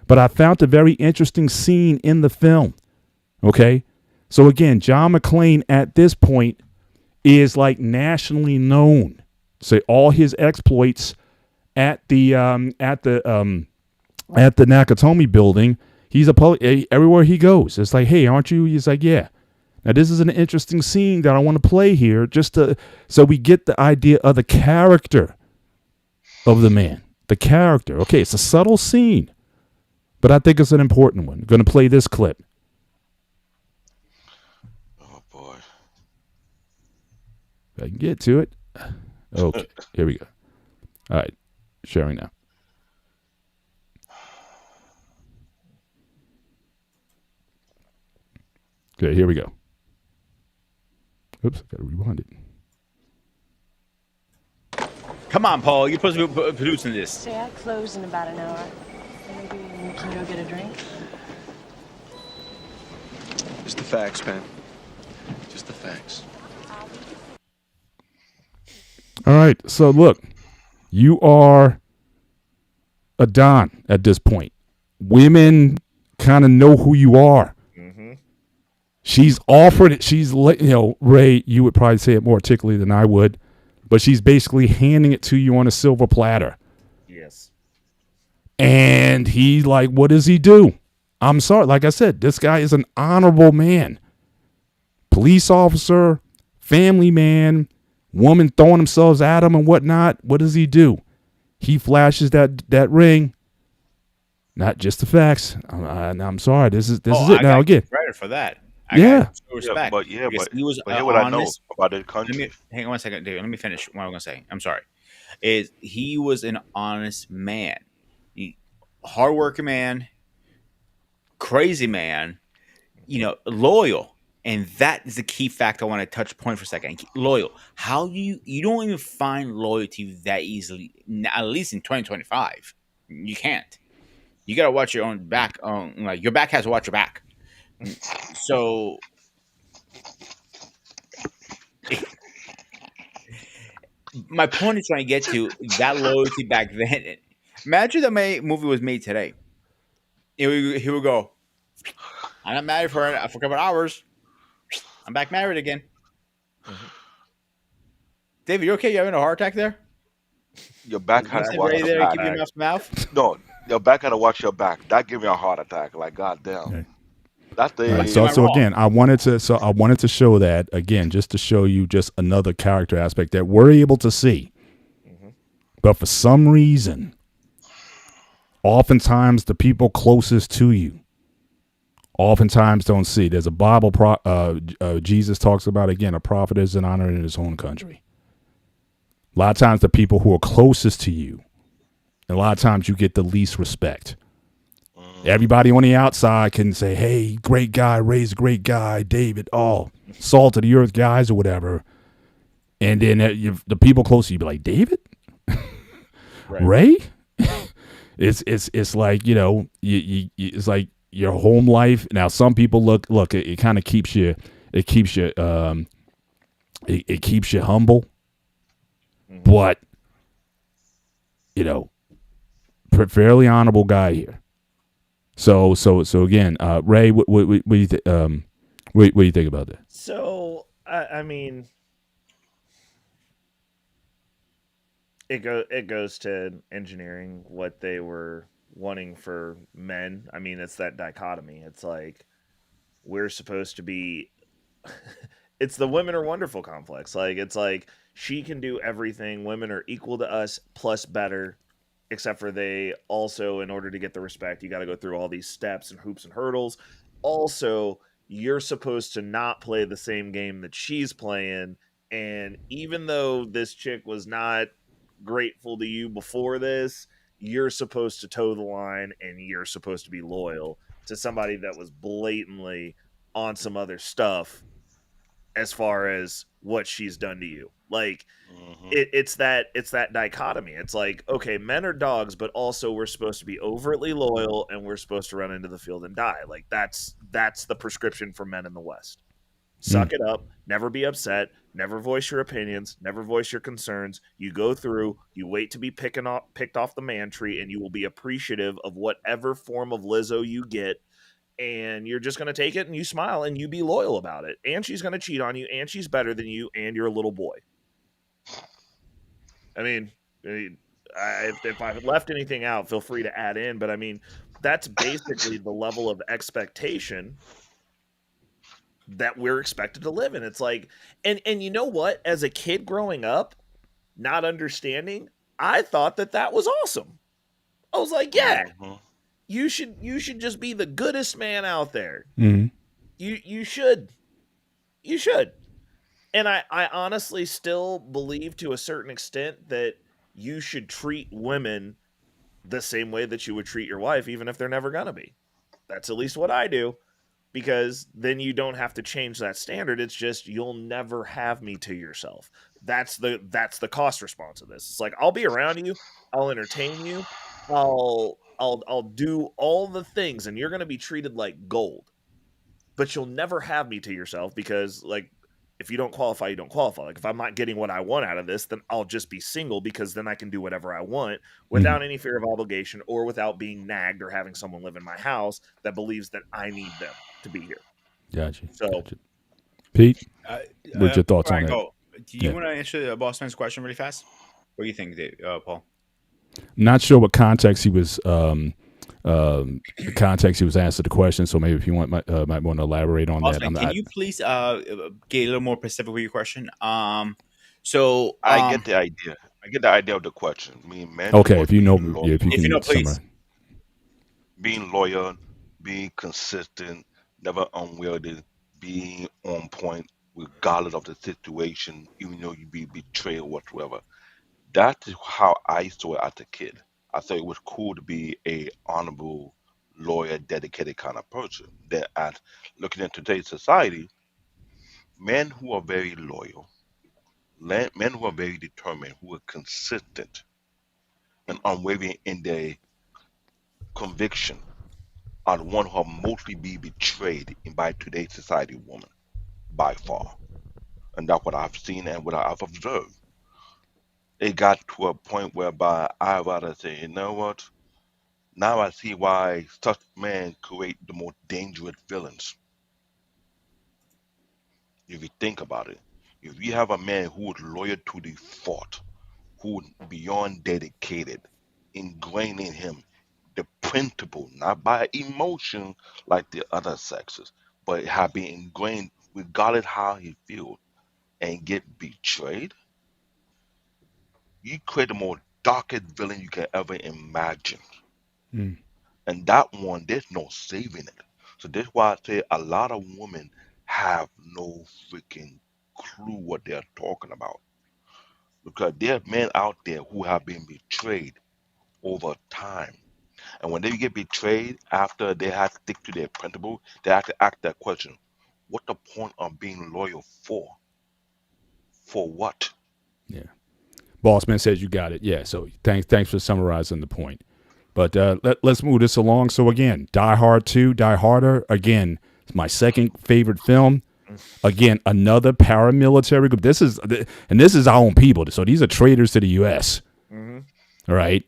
But I found a very interesting scene in the film, okay? So, again, John McClane at this point is like nationally known. So all his exploits at the Nakatomi building, he's everywhere he goes. It's like, hey, aren't you? He's like, yeah. Now this is an interesting scene that I want to play here, so we get the idea of the character of the man. The character. Okay, it's a subtle scene, but I think it's an important one. I'm going to play this clip. Oh boy. If I can get to it. Okay, here we go. All right, sharing now. Okay, here we go. Oops, I gotta rewind it. Come on, Paul. You're supposed to be producing this. Say, I close in about an hour. Maybe we can go get a drink. Just the facts, man. Just the facts. All right, so look, you are a Don at this point. Women kind of know who you are. She's offered it. She's, Ray, you would probably say it more articulately than I would, but she's basically handing it to you on a silver platter. Yes. And he, like, what does he do? I'm sorry. Like I said, this guy is an honorable man. Police officer, family man, woman throwing themselves at him and whatnot. What does he do? He flashes that ring. Not just the facts. I'm sorry. This is it now again. Credit for that. Yeah. Respect. But Because but he was hear what I know honest. about this country. Hang on one second, David. Let me finish what I'm going to say. I'm sorry. Is he was an honest man, hardworking man, crazy man, loyal, and that is the key fact I want to touch point for a second. Loyal. How you don't even find loyalty that easily, at least in 2025. You can't. You got to watch your own back. Like your back has to watch your back. So my point is trying to get to that loyalty back then. Imagine that my movie was made today. Here we go. I'm not married for a couple of hours. I'm back married again. David, you okay? You having a heart attack there? Your back You had to sit watch right your there, back. keep your mouth to mouth. No, your back had to watch your back. That gave me a heart attack. Like goddamn. Okay. That's the All right, so again, I wanted to show that again, just to show you just another character aspect that we're able to see. But for some reason, oftentimes the people closest to you oftentimes don't see. There's a Bible Jesus talks about, again, a prophet is an honor in his own country. A lot of times the people who are closest to you, and a lot of times you get the least respect. Everybody on the outside can say, hey, great guy, Ray's a great guy, David, salt of the earth guys or whatever. And then the people close to you be like, David? Right. Ray? It's like, it's like your home life. Now, some people look, it kind of keeps you, it keeps you humble. But, fairly honorable guy here. So again, Ray, what do you think about that? So I mean, it goes to engineering what they were wanting for men. I mean, it's that dichotomy. It's like we're supposed to be. It's the women are wonderful complex. Like it's like she can do everything. Women are equal to us plus better. except for they also, in order to get the respect, you got to go through all these steps and hoops and hurdles. Also, you're supposed to not play the same game that she's playing. And even though this chick was not grateful to you before this, you're supposed to toe the line and you're supposed to be loyal to somebody that was blatantly on some other stuff as far as what she's done to you. Like, Hmm. it's that dichotomy. It's like, okay, men are dogs, but also we're supposed to be overtly loyal and we're supposed to run into the field and die. Like, that's the prescription for men in the West. Suck it up, never be upset, never voice your opinions, never voice your concerns. You go through, you wait to be picked off the man tree, and you will be appreciative of whatever form of Lizzo you get, and you're just going to take it and you smile and you be loyal about it. And she's going to cheat on you, and she's better than you, and you're a little boy. I mean, if I've left anything out, feel free to add in, but I mean, that's basically the level of expectation that we're expected to live in. It's like, and you know what? As a kid growing up, not understanding, I thought that was awesome. I was like, yeah, Hmm. you should just be the goodest man out there. Mm-hmm. You should. And I honestly still believe to a certain extent that you should treat women the same way that you would treat your wife, even if they're never gonna be. That's at least what I do, because then you don't have to change that standard. It's just, you'll never have me to yourself. That's the cost response of this. It's like, I'll be around you, I'll entertain you, I'll do all the things, and you're gonna be treated like gold. But you'll never have me to yourself, because, like, if you don't qualify, you don't qualify. Like, if I'm not getting what I want out of this, then I'll just be single, because then I can do whatever I want without any fear of obligation, or without being nagged or having someone live in my house that believes that I need them to be here. Gotcha. So, Gotcha. Pete, what's your thoughts on that? Go. Do you Yeah. want to answer the boss man's question really fast? What do you think, Paul? Not sure what context he was answered the question. So maybe if you might want to elaborate on Boss that. man, can you please get a little more specific with your question? I get the idea. I get the idea of the question. I mean, men who Okay, are if you know, being loyal, yeah, if you If can you know, please. summarize. being loyal, being consistent, never unwieldy, being on point regardless of the situation, even though you be betrayed or whatsoever. That is how I saw it as a kid. I thought it was cool to be a honorable, loyal, dedicated kind of person. Then, at looking at today's society, men who are very loyal, men who are very determined, who are consistent and unwavering in their conviction, are the one who are mostly be betrayed in by today's society woman by far. And that's what I've seen and what I've observed. It got to a point whereby I rather say, you know what? Now I see why such men create the most dangerous villains. If you think about it, if you have a man who is loyal to the fault, who is beyond dedicated, ingrained in him the principle, not by emotion like the other sexes, but have been ingrained regardless how he feels, and get betrayed, you create the most darkest villain you can ever imagine. Mm. And that one, there's no saving it. So that's why I say a lot of women have no freaking clue what they're talking about. Because there are men out there who have been betrayed over time. And when they get betrayed after they have to stick to their principle, they have to ask that question: what the point of being loyal for? For what? Yeah. Bossman says you got it. Yeah. So thanks for summarizing the point. But let's move this along. So again, Die Hard 2, Die Harder. Again, it's my second favorite film. Again, another paramilitary group. This is our own people. So these are traitors to the U.S. mm-hmm. All right.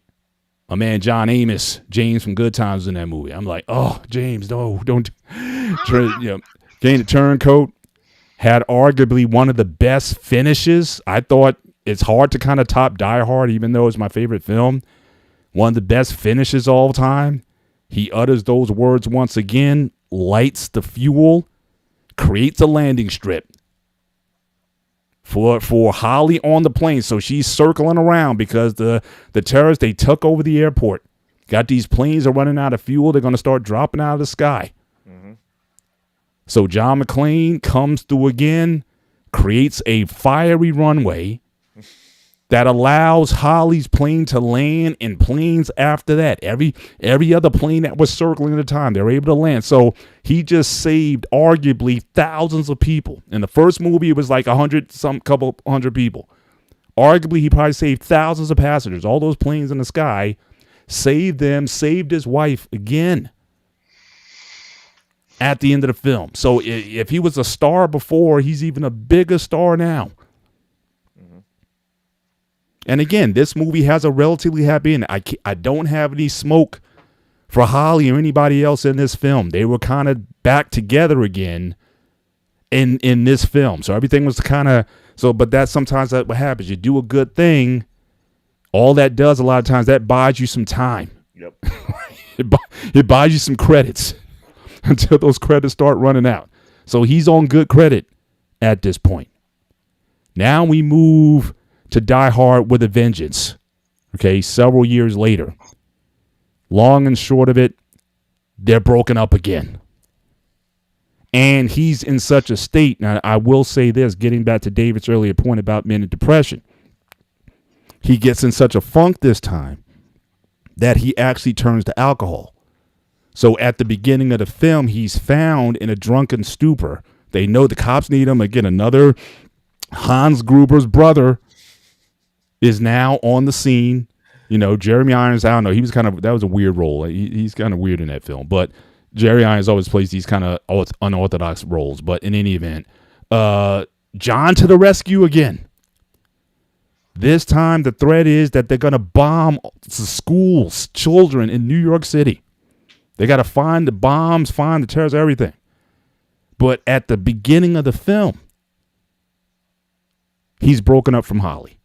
My man John Amos, James from Good Times, in that movie. I'm like, oh, James, no, don't. Getting the turncoat had arguably one of the best finishes. I thought it's hard to kind of top Die Hard, even though it's my favorite film. One of the best finishes all time. He utters those words once again, lights the fuel, creates a landing strip, for Holly on the plane. So she's circling around because the terrorists, they took over the airport. Got these planes are running out of fuel. They're going to start dropping out of the sky. So John McClane comes through again, creates a fiery runway that allows Holly's plane to land and planes after that. Every other plane that was circling at the time, they were able to land. So he just saved arguably thousands of people. In the first movie, it was like couple hundred people. Arguably, he probably saved thousands of passengers. All those planes in the sky, saved them, saved his wife again at the end of the film. So if he was a star before, he's even a bigger star now. And again, this movie has a relatively happy ending. I don't have any smoke for Holly or anybody else in this film. They were kind of back together again in this film. So everything was kind of but that's sometimes that what happens. You do a good thing, all that does a lot of times that buys you some time. Yep. It buys you some credits until those credits start running out. So he's on good credit at this point. Now we move to Die Hard with a Vengeance. Okay, several years later. Long and short of it, they're broken up again. And he's in such a state. Now, I will say this, getting back to David's earlier point about men in depression. He gets in such a funk this time that he actually turns to alcohol. So at the beginning of the film, he's found in a drunken stupor. They know the cops need him. Again, another Hans Gruber's brother is now on the scene. You know, Jeremy Irons, I don't know. He was that was a weird role. He's kind of weird in that film. But Jerry Irons always plays these kind of unorthodox roles. But in any event, John to the rescue again. This time the threat is that they're going to bomb schools, children in New York City. They got to find the bombs, find the terrorists, everything. But at the beginning of the film, he's broken up from Holly.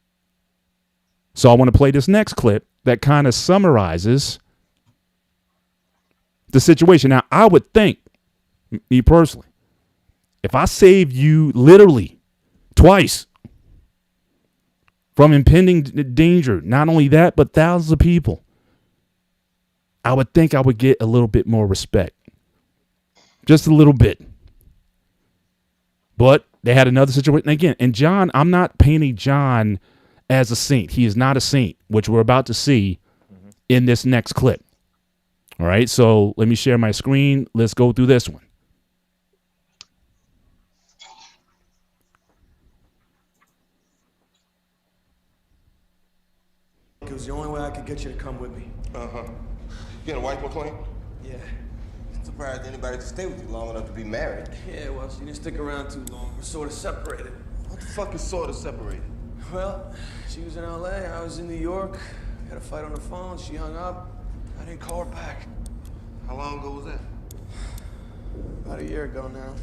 So I want to play this next clip that kind of summarizes the situation. Now, I would think, me personally, if I saved you literally twice from impending danger, not only that, but thousands of people, I would think I would get a little bit more respect. Just a little bit. But they had another situation again. And John, I'm not painting John as a saint. He is not a saint, which we're about to see in this next clip. All right, so let me share my screen. Let's go through this one. It was the only way I could get you to come with me. Uh-huh. You getting a wife, McClane? Yeah. I'm surprised anybody to stay with you long enough to be married. Yeah, well, she didn't stick around too long. We're sort of separated. What the fuck is sort of separated? Well, she was in LA, I was in New York. We had a fight on the phone, she hung up. I didn't call her back. How long ago was that? About a year ago now.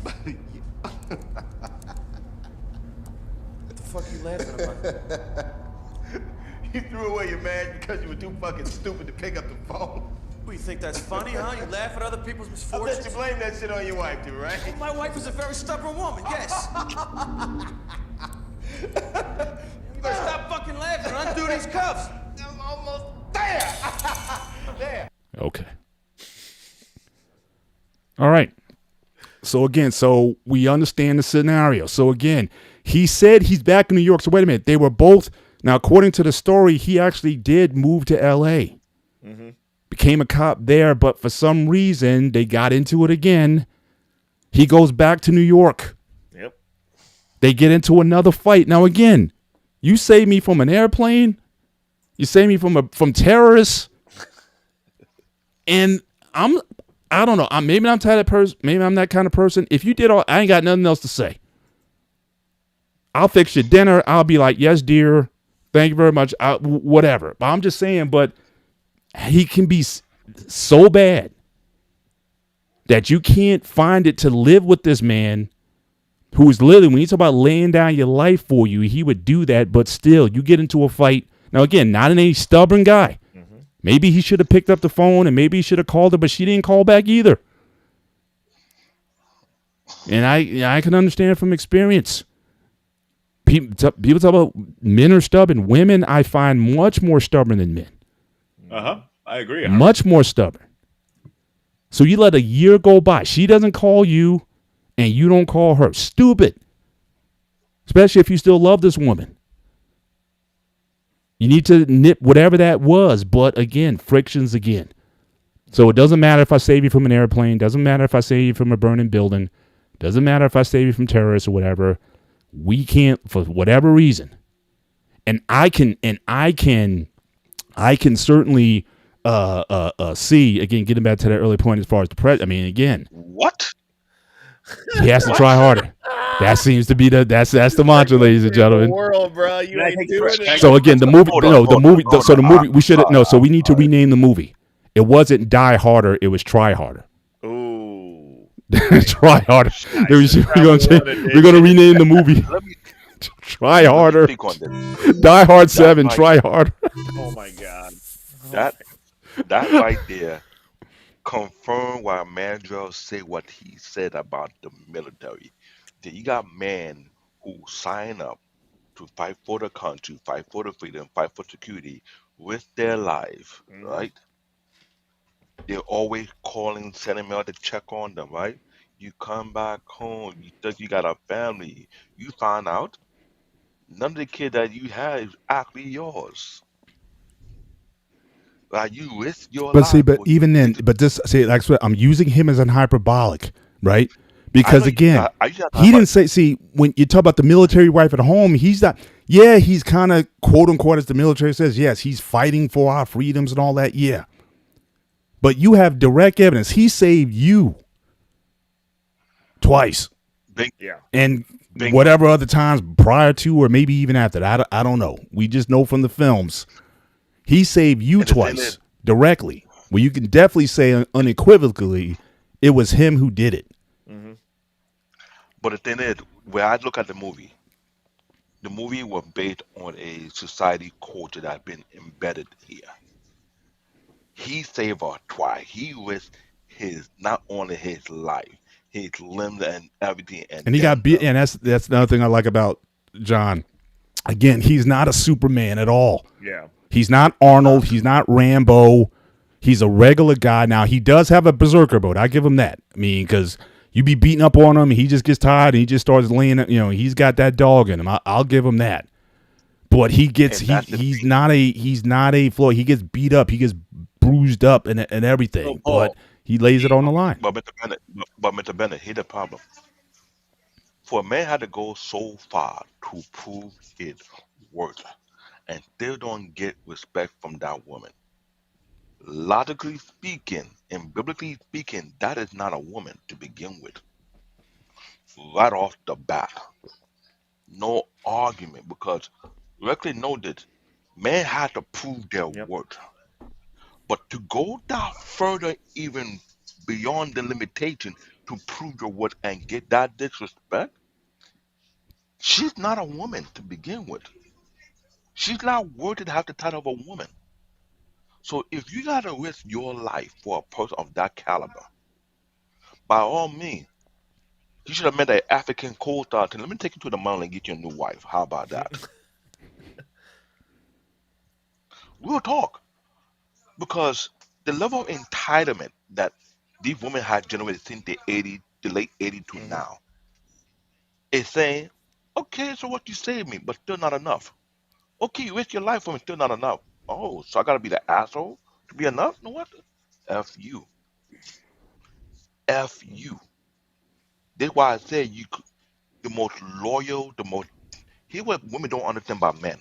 What the fuck are you laughing about? You threw away your marriage because you were too fucking stupid to pick up the phone. What, you think that's funny, huh? You laugh at other people's I misfortunes? bet you blame that shit on your wife, too, right? My wife is a very stubborn woman, yes. You better stop fucking laughing and undo these cuffs. I'm almost there. There. Okay. All right. So again, so we understand the scenario. So again, he said he's back in New York. So wait a minute. They were both, now according to the story, he actually did move to LA. Mm-hmm. Became a cop there, but for some reason, they got into it again. He goes back to New York. Yep. They get into another fight. Now again, you saved me from an airplane. You saved me from terrorists. And I don't know. Maybe I'm that person. Maybe I'm that kind of person. If you did all, I ain't got nothing else to say. I'll fix your dinner. I'll be like, yes, dear. Thank you very much. Whatever. But I'm just saying, but he can be so bad that you can't find it to live with this man who is literally, when you talk about laying down your life for you, he would do that, but still, you get into a fight. Now, again, not any stubborn guy. Mm-hmm. Maybe he should have picked up the phone and maybe he should have called her, but she didn't call back either. And I can understand from experience. People talk about men are stubborn. Women, I find much more stubborn than men. I agree. Much more stubborn. So you let a year go by. She doesn't call you, and you don't call her. Stupid. Especially if you still love this woman. You need to nip whatever that was. But again, frictions again. So it doesn't matter if I save you from an airplane. Doesn't matter if I save you from a burning building. Doesn't matter if I save you from terrorists or whatever. We can't, for whatever reason. And I can certainly see, again, getting back to that early point as far as the president. I mean, again, What? he has to try harder. That seems to be that's the mantra, ladies and gentlemen. World, bro, you Can I ain't take doing credit? it. So again, the movie, Hold no, on, the hold movie. on, hold So the on. movie, we should no. So we need to rename the movie. It wasn't Die Harder. It was Try Harder. Ooh. Try Harder. Nice. We're gonna rename the movie. Let me Try let me Harder. speak on this. Die Hard That 7. right, Try Harder. Oh my god. that that right there confirm why Mandrell said what he said about the military. That you got men who sign up to fight for the country, fight for the freedom, fight for security with their life, Mm-hmm. right? They're always calling, sending mail to check on them, right? You come back home, you think you got a family, you find out none of the kid that you had is actually yours. Like you risk your But see, life but for even then, to, but this, see, like I'm using him as an hyperbolic, right? I Because know again, I used to talk he about didn't say. See, when you talk about the military wife at home, he's not. Yeah, he's kind of quote unquote, as the military says. Yes, he's fighting for our freedoms and all that. Yeah, but you have direct evidence. He saved you twice, bing, Yeah. and bingo. whatever other times prior to, or maybe even after that. I don't know. We just know from the films he saved you And the thing is, twice directly. Well, you can definitely say unequivocally it was him who did it. Mm-hmm. but the thing is, when I look at the movie was based on a society culture that's been embedded here. He saved her twice. He risked his not only his life, his limbs and everything, and And he got then beat. some. And that's another thing I like about John. Again, he's not a Superman at all. Yeah. He's not He's Arnold. not. He's not Rambo. He's a regular guy. Now he does have a berserker mode. I give him that. I mean, because you be beating up on him, he just gets tired and he just starts laying. He's got that dog in him. I'll give him that. But he gets And that's the he's thing. not a Floyd. He gets beat up. He gets bruised up and So everything. But Paul, he lays it on the line. But Mr. Bennett, but Mr. Bennett, here's the problem. For a man had to go so far to prove his worth and still don't get respect from that woman. Logically speaking and biblically speaking, that is not a woman to begin with. Right off the bat. No argument because correctly noted, men had to prove their Yep. worth. But to go down further, even beyond the limitation to prove your worth and get that disrespect, she's not a woman to begin with. She's not worthy to have the title of a woman. So if you gotta risk your life for a person of that caliber, by all means, you should have met an African co-star. Let me take you to the mountain and get you a new wife. How about that? We'll talk because the level of entitlement that these women have generated since the late 80s to Mm-hmm. now is saying, okay, so what you saved me, but still not enough. Okay, you risk your life for me, still not enough. Oh, so I gotta be the asshole to be enough? You know what? F you. F you. That's why I said the most loyal, the most. Here's what women don't understand about men.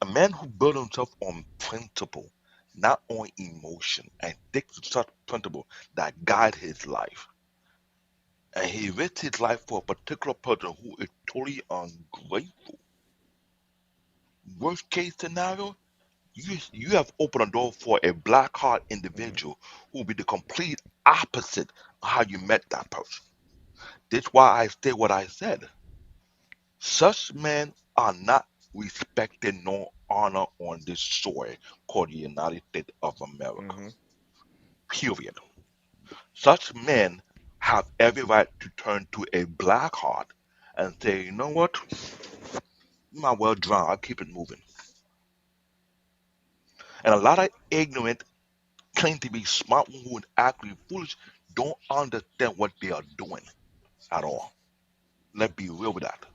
A man who builds himself on principle, not on emotion, and sticks to such principle that guide his life. And he risks his life for a particular person who is totally ungrateful. Worst case scenario, you have opened a door for a black heart Mm-hmm. individual who will be the complete opposite of how you met that person. That's why I said what I said. Such men are not respected nor honored on this soil called the United States of America. Mm-hmm. Period. Such men have every right to turn to a black heart and say, you know what? You might well drown. I'll keep it moving. And a lot of ignorant, claim to be smart who are actually foolish don't understand what they are doing at all. Let's be real with that.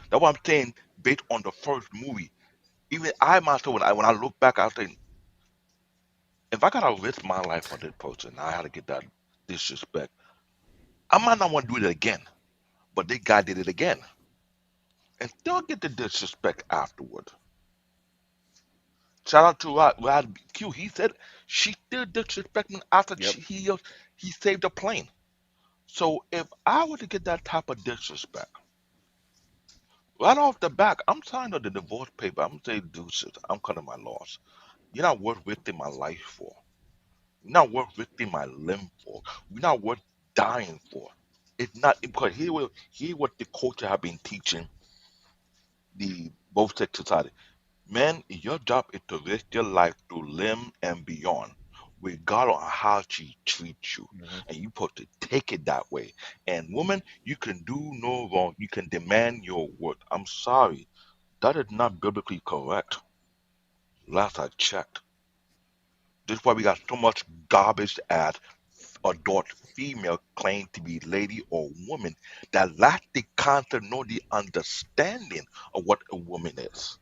That's what I'm saying. Based on the first movie, even I myself, when I look back, I think, if I gotta risk my life for this person, I had to get that disrespect. I might not want to do it again, but this guy did it again, and still get the disrespect afterward. Shout out to Rod Q. He said she still disrespect me after Yep. he saved the plane. So if I were to get that type of disrespect right off the back, I'm signing the divorce paper. I'm gonna say deuces. I'm cutting my loss. You're not worth risking my life for. You're not worth risking my limb for. You're not worth dying for. It's not because here what the culture have been teaching the both sex society. Man, your job is to risk your life to limb and beyond, regardless of how she treats you. hmm And you supposed to take it that way. And woman, you can do no wrong. You can demand your worth. I'm sorry. That is not biblically correct. Last I checked. This is why we got so much garbage as adult female claim to be lady or woman that lack the concept nor the understanding of what a woman is.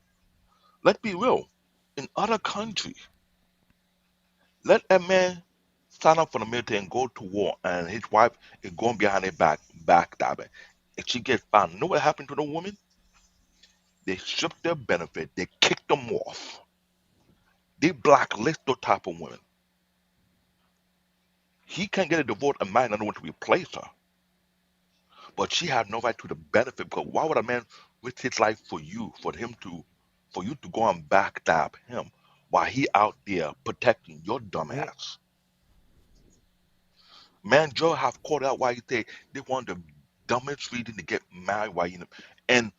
Let's be real. In other countries, let a man sign up for the military and go to war, and his wife is going behind his back, backstabbing. If she gets found, you know what happened to the woman? They strip their benefit, they kick them off, they blacklist those type of women. He can't get a divorce and marry another one to replace her, but she had no right to the benefit because why would a man risk his life for you, for you to go and backstab him while he out there protecting your dumb Yeah. ass? Man, Joe have called out why he say they want the dumbest reason to get married. Why you know? And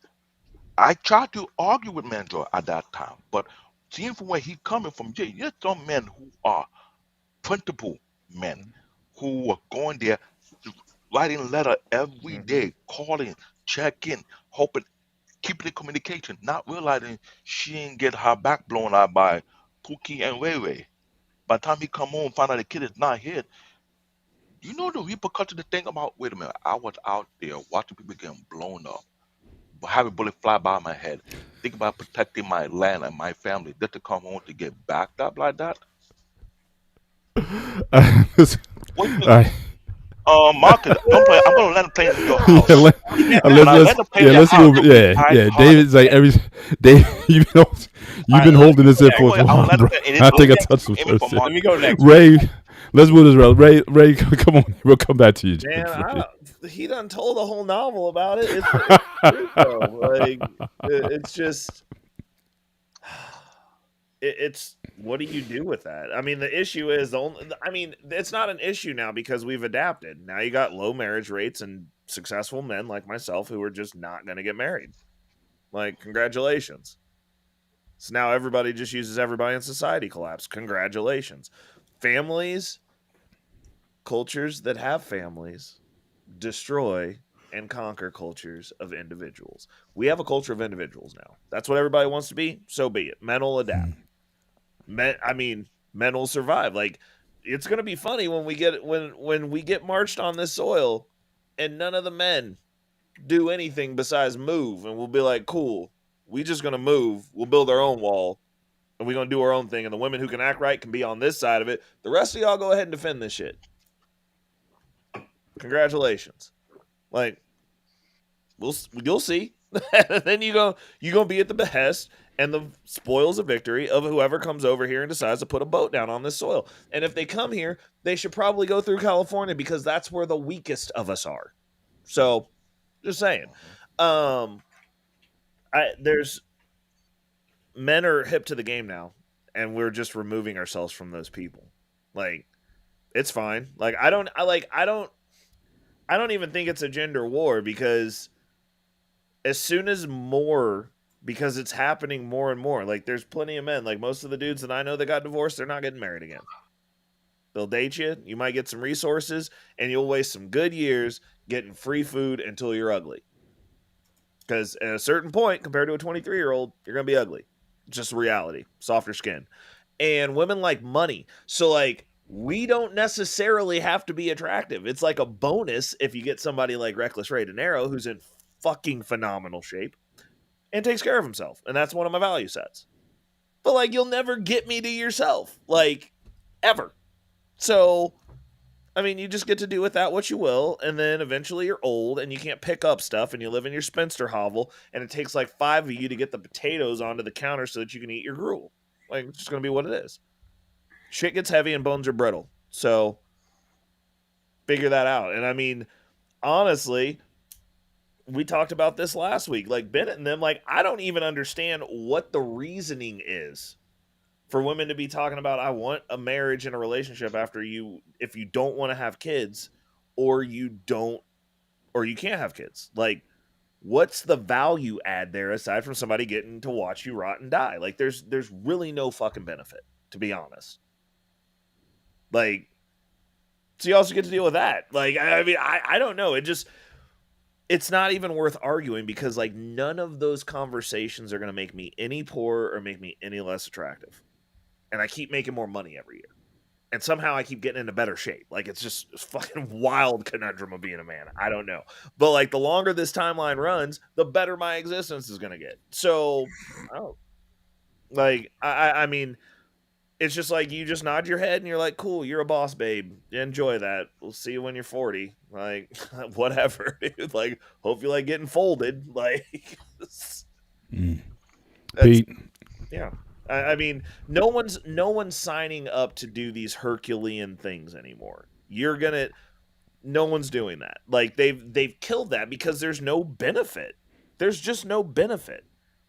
I tried to argue with Man Joe at that time, but seeing from where he coming from, yeah, there's some men who are principled men who are going there, writing letter every hmm day, calling, checking, hoping, keeping the communication, not realizing she ain't get her back blown out by Pookie and Ray Ray. By the time he come home, find out the kid is not here, you know the repercussion to think about. Wait a minute, I was out there watching people getting blown up, but having bullet fly by my head. Think about protecting my land and my family, just to come home to get backed up like that. Listen, What you, all right. Marcus? Don't play. I'm gonna land a plane in your Yeah, house. When I land a plane in your let's house, move. you're gonna be Yeah, hard yeah. hard as David's like heck. every Dave. All You've right, been let me holding go this in Don't for next. worry, a I'm while, gonna land a bro. plane, and I it's think I legal, touched some even first. for Yeah. Let me Marcus. go next. Ray, let's move this, bro. Ray, come on. We'll come back to you, Man, James. Ray. he done told a whole novel about it. It's the truth though. Like it's just it's what do you do with that? I mean, the issue is the only. I mean, it's not an issue now because we've adapted. Now you got low marriage rates and successful men like myself who are just not going to get married. Like, congratulations. So now everybody just uses everybody in society collapse. Congratulations. Families, cultures that have families destroy and conquer cultures of individuals. We have a culture of individuals now. That's what everybody wants to be. So be it. Men will adapt. Men will survive. Like it's gonna be funny when we get marched on this soil, and none of the men do anything besides move, and we'll be like, cool. We just gonna move. We'll build our own wall, and we're gonna do our own thing. And the women who can act right can be on this side of it. The rest of y'all go ahead and defend this shit. Congratulations. Like you'll see. Then you gonna be at the behest and the spoils of victory of whoever comes over here and decides to put a boat down on this soil. And if they come here, they should probably go through California because that's where the weakest of us are. So, just saying. Um, there's men are hip to the game now, and we're just removing ourselves from those people. Like it's fine. Like I don't even think it's a gender war because as soon as more because it's happening more and more. Like there's plenty of men. Like most of the dudes that I know that got divorced, they're not getting married again. They'll date you. You might get some resources, and you'll waste some good years getting free food until you're ugly. Because at a certain point, compared to a 23-year-old, you're going to be ugly. Just reality. Softer skin. And women like money. So, like, we don't necessarily have to be attractive. It's like a bonus if you get somebody like Reckless Ray De Niro, who's in fucking phenomenal shape and takes care of himself. And that's one of my value sets. But, like, you'll never get me to yourself. Like, ever. So, I mean, you just get to do with that what you will, and then eventually you're old and you can't pick up stuff and you live in your spinster hovel, and it takes like 5 of you to get the potatoes onto the counter so that you can eat your gruel. Like, it's just going to be what it is. Shit gets heavy and bones are brittle. So, figure that out. And I mean, honestly, we talked about this last week. Like, Bennett and them, like, I don't even understand what the reasoning is for women to be talking about, I want a marriage and a relationship if you don't want to have kids, or you can't have kids. Like, what's the value add there aside from somebody getting to watch you rot and die? Like, there's really no fucking benefit, to be honest. Like, so you also get to deal with that. Like, I mean, I don't know. It's not even worth arguing, because like none of those conversations are going to make me any poorer or make me any less attractive. And I keep making more money every year. And somehow I keep getting into better shape. Like, it's fucking wild conundrum of being a man. I don't know. But, like, the longer this timeline runs, the better my existence is going to get. So, I mean, it's just like you just nod your head and you're like, cool, you're a boss, babe. Enjoy that. We'll see you when you're 40. Like, whatever, dude. Like, hope you like getting folded. Like, Pete. Yeah. I mean, no one's signing up to do these Herculean things anymore. No one's doing that. Like, they've killed that because there's no benefit. There's just no benefit.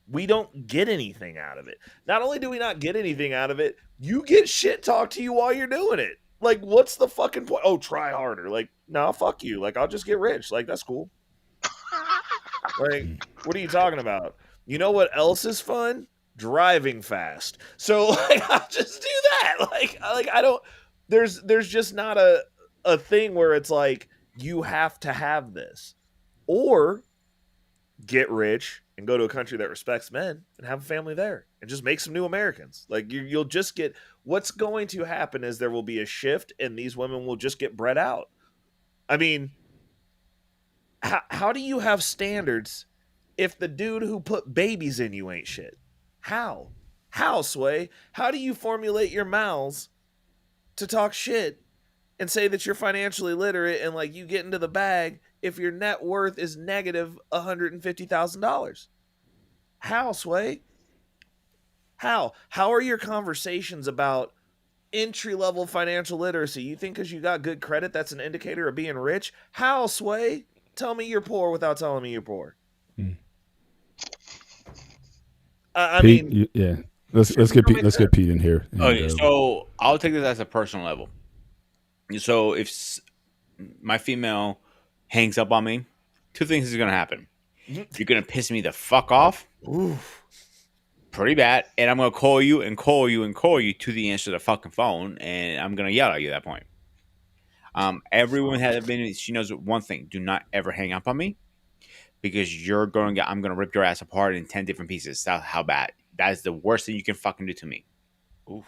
We don't get anything out of it. Not only do we not get anything out of it, you get shit talked to you while you're doing it. Like, what's the fucking point? Oh, try harder. Like, no, fuck you. Like, I'll just get rich. Like, that's cool. Like, what are you talking about? You know what else is fun? Driving fast. So, like, I'll just do that. Like I don't. There's just not a thing where it's like you have to have this, or get rich and go to a country that respects men and have a family there and just make some new Americans. Like, you'll just get, what's going to happen is there will be a shift and these women will just get bred out. I mean, how do you have standards if the dude who put babies in you ain't shit? How, Sway? How do you formulate your mouths to talk shit and say that you're financially literate and like you get into the bag if your net worth is negative $150,000? How, Sway? How are your conversations about entry-level financial literacy? You think because you got good credit that's an indicator of being rich? How, Sway? Tell me you're poor without telling me you're poor. I Pete, mean, yeah. Let's get Pete in here. Okay, so I'll take this as a personal level. So if my female hangs up on me, two things is going to happen. You're going to piss me the fuck off. Pretty bad. And I'm going to call you and call you and call you to the answer to the fucking phone. And I'm going to yell at you at that point. Everyone has been, she knows one thing. Do not ever hang up on me. Because I'm going to rip your ass apart in 10 different pieces. That's how bad. That is the worst thing you can fucking do to me. Oof.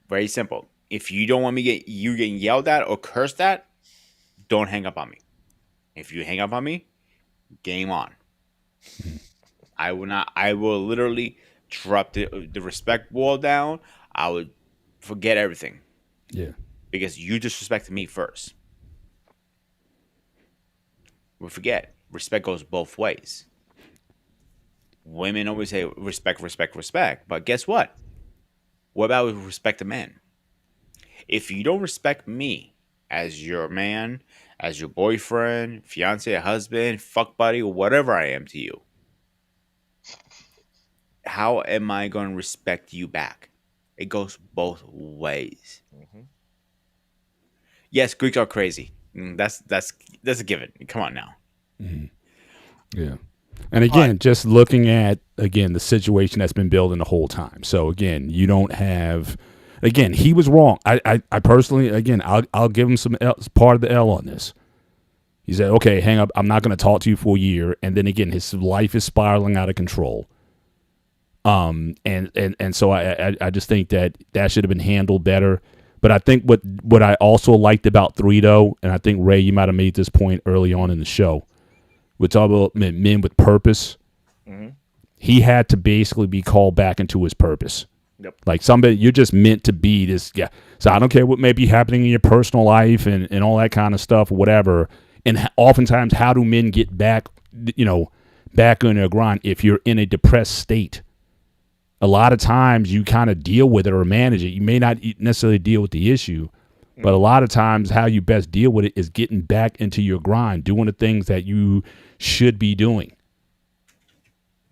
Very simple. If you don't want me getting yelled at or cursed at, don't hang up on me. If you hang up on me, game on. I will literally drop the respect wall down. I would forget everything. Yeah. Because you disrespected me first. We forget, respect goes both ways. Women always say respect, respect, respect. But guess what? What about respect to men? If you don't respect me as your man, as your boyfriend, fiance, husband, fuck buddy, or whatever I am to you, how am I going to respect you back? It goes both ways. Mm-hmm. Yes, Greeks are crazy. That's a given. Come on now. Mm-hmm. Yeah. And again, just looking at, the situation that's been building the whole time. So again, you don't have, he was wrong. I personally, I'll give him some part of the L on this. He said, okay, hang up. I'm not going to talk to you for a year. And then again, his life is spiraling out of control. And so I just think that should have been handled better. But I think what I also liked about 3, though, and I think, Ray, you might have made this point early on in the show, we're talking about men with purpose. Mm-hmm. He had to basically be called back into his purpose. Yep. Like somebody, you're just meant to be this guy. So I don't care what may be happening in your personal life and all that kind of stuff or whatever. And oftentimes, how do men get back, back on their grind if you're in a depressed state? A lot of times you kind of deal with it or manage it. You may not necessarily deal with the issue, but a lot of times how you best deal with it is getting back into your grind, doing the things that you should be doing.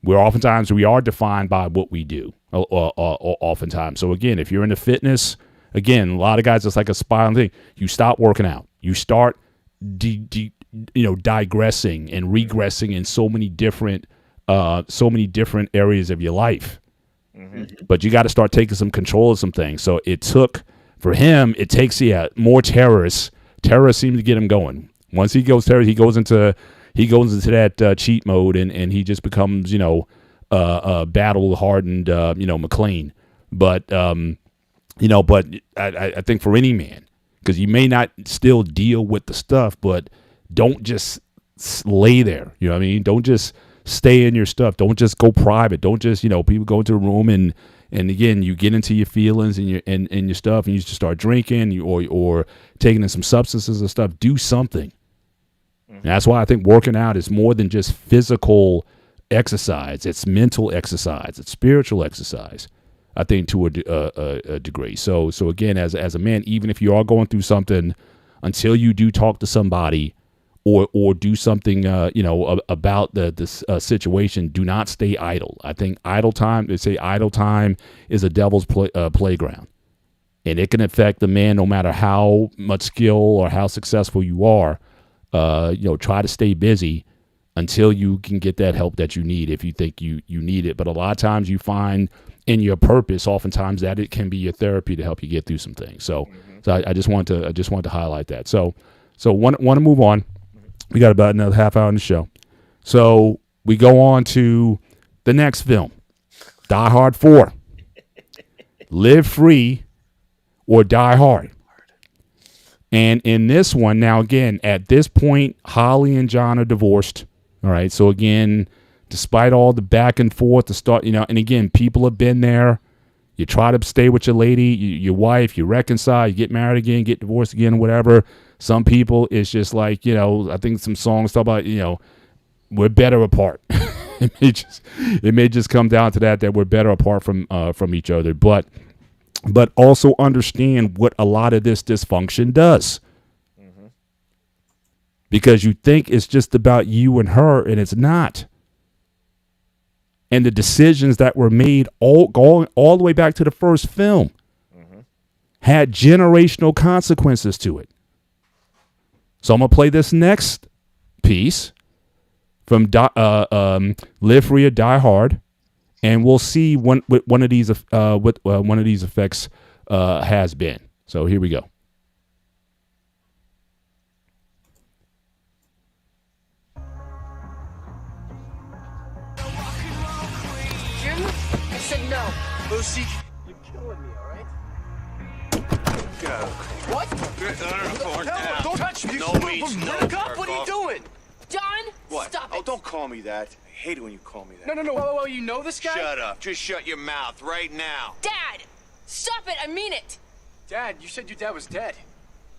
Where oftentimes we are defined by what we do, oftentimes. So again, if you're into fitness, again, a lot of guys, it's like a spiraling thing. You stop working out. You start digressing and regressing in so many different areas of your life. Mm-hmm. But you got to start taking some control of some things. So it takes more terrorists. Terrorists seem to get him going. Once he goes terrorist, he goes into that cheat mode and he just becomes, battle hardened, McClane. But, but I think for any man, because you may not still deal with the stuff, but don't just lay there. You know what I mean? Don't just stay in your stuff. Don't just go private. Don't just, people go into a room and again, you get into your feelings and your stuff and you just start drinking or taking in some substances and stuff. Do something. And that's why I think working out is more than just physical exercise. It's mental exercise. It's spiritual exercise, I think, to a degree. So again, as a man, even if you are going through something, until you do talk to somebody or do something, about this situation, do not stay idle. I think idle time is a devil's playground. And it can affect the man no matter how much skill or how successful you are. Try to stay busy until you can get that help that you need if you think you need it. But a lot of times you find in your purpose, oftentimes that it can be your therapy to help you get through some things. So I just want to highlight that. So want to move on. We got about another half hour in the show. So we go on to the next film, Die Hard 4. Live Free or Die Hard. And in this one, now again, at this point, Holly and John are divorced. All right. So again, despite all the back and forth to start, and again, people have been there. You try to stay with your lady, your wife, you reconcile, you get married again, get divorced again, whatever. Some people, it's just like, I think some songs talk about, we're better apart. it may just come down to that we're better apart from each other. But also understand what a lot of this dysfunction does. Mm-hmm. Because you think it's just about you and her, and it's not. And the decisions that were made going all the way back to the first film had generational consequences to it. So I'm going to play this next piece from Live Free or Die Hard, and we'll see what one of these effects has been. So here we go. Jim, I said no. Lucy, you're killing me, all right? Get out of the car. What? Don't touch me. No means no. What are you doing? John, What? stop it. Oh, don't call me that. I hate it when you call me that. No, whoa, you know this guy? Shut up. Just shut your mouth right now. Dad, stop it. I mean it. Dad, you said your dad was dead.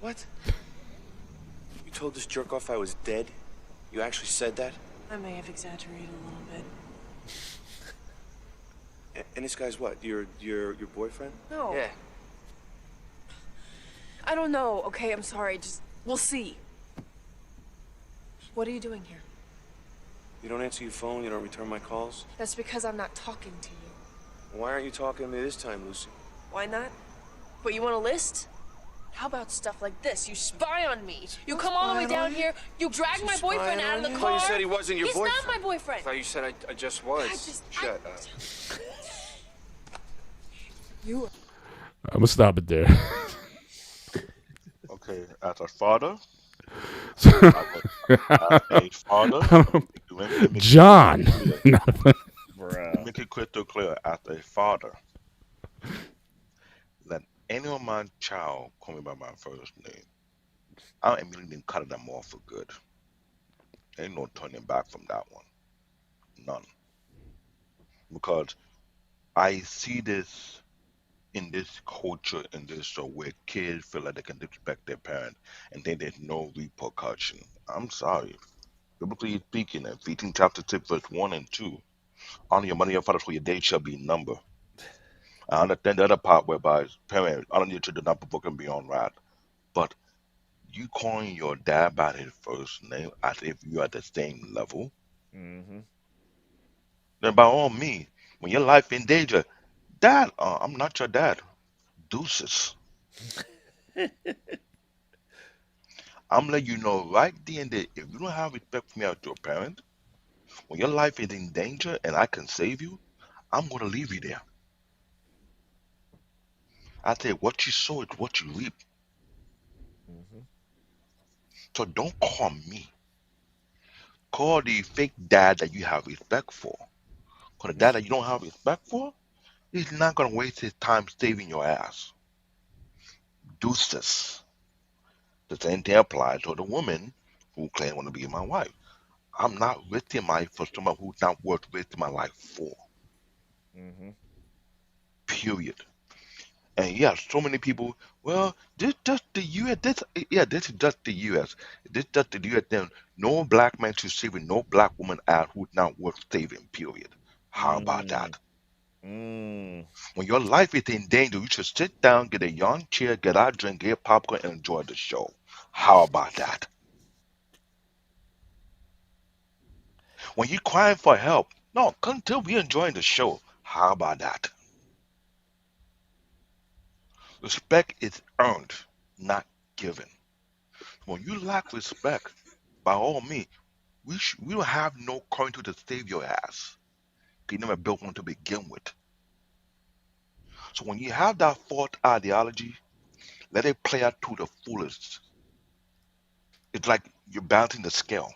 What? You told this jerk off I was dead? You actually said that? I may have exaggerated a little bit. And this guy's what? Your boyfriend? No. Yeah. I don't know. Okay, I'm sorry. We'll see. What are you doing here? You don't answer your phone, you don't return my calls? That's because I'm not talking to you. Why aren't you talking to me this time, Lucy? Why not? But you want a list? How about stuff like this? You spy on me. You come all the way down here. You drag my boyfriend out of the car. I thought you said he wasn't your boyfriend. He's not my boyfriend. I thought you said I just was. Shut up. You. I'm going to stop it there. Okay, as a father, As a father, let me make it crystal John. clear. Let me Bruh. make it crystal clear. As a father, let any of my child call me by my first name. I immediately cut them off for good. Ain't no turning back from that one. None. Because I see this in this culture, in this show, where kids feel like they can disrespect their parent and then there's no repercussion. I'm sorry. Biblically speaking, in Ephesians chapter 6, verse 1 and 2, honor your mother and your father, for your days shall be numbered. I understand the other part whereby parents honor your children not provoking beyond wrath. But you calling your dad by his first name as if you're at the same level, Mm-hmm. then by all means, when your life in danger, Dad, I'm not your dad. Deuces. I'm letting you know right there and there, if you don't have respect for me as your parent, when your life is in danger and I can save you, I'm going to leave you there. I tell you, what you sow is what you reap. Mm-hmm. So don't call me. Call the fake dad that you have respect for. Because the dad that you don't have respect for, he's not going to waste his time saving your ass. Deuces. The same thing applies to the woman who claims want to be my wife. I'm not risking my life for someone who's not worth risking my life for. Mm-hmm. Period. And yeah, so many people. Well, this just the U.S. This yeah, this is just the U.S. This just the U.S. Then no black man should save no black woman out who's not worth saving. Period. How about Mm. that? Mm. When your life is in danger, you should sit down, get a young chair, get out, drink, get popcorn, and enjoy the show. How about that? When you're crying for help, no, come till we enjoying the show. How about that? Respect is earned, not given. When you lack respect, by all means, we don't have no currency to save your ass. You never built one to begin with. So when you have that false ideology, let it play out to the fullest. It's like you're balancing the scale.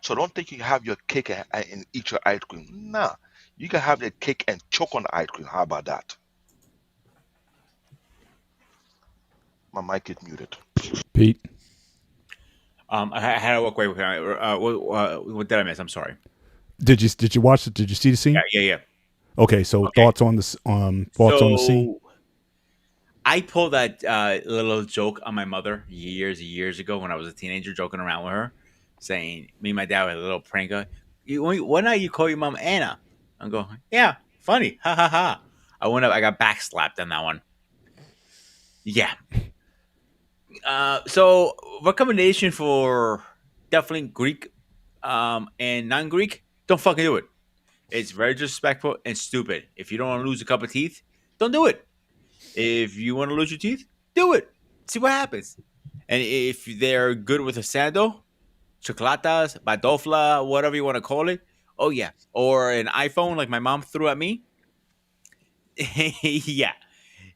So don't think you have your cake and eat your ice cream. Nah, you can have your cake and choke on the ice cream. How about that? My mic is muted. Pete, I had to walk away with what did I miss? I'm sorry. did you watch it? Did you see the Yeah, scene? yeah, yeah. Okay, so Okay. thoughts on the scene. So I pulled that little joke on my mother years ago when I was a teenager, joking around with her, saying me and my dad had a little prank. One night you call your mom Anna. I'm going, yeah, funny, ha ha ha. I went up, I got backslapped on that one. Yeah. So recommendation for definitely Greek, and non-Greek. Don't fucking do it. It's very disrespectful and stupid. If you don't want to lose a couple of teeth, don't do it. If you want to lose your teeth, do it. See what happens. And if they're good with a sandal, chocolatas, badofla, whatever you want to call it, oh yeah. Or an iPhone like my mom threw at me, yeah,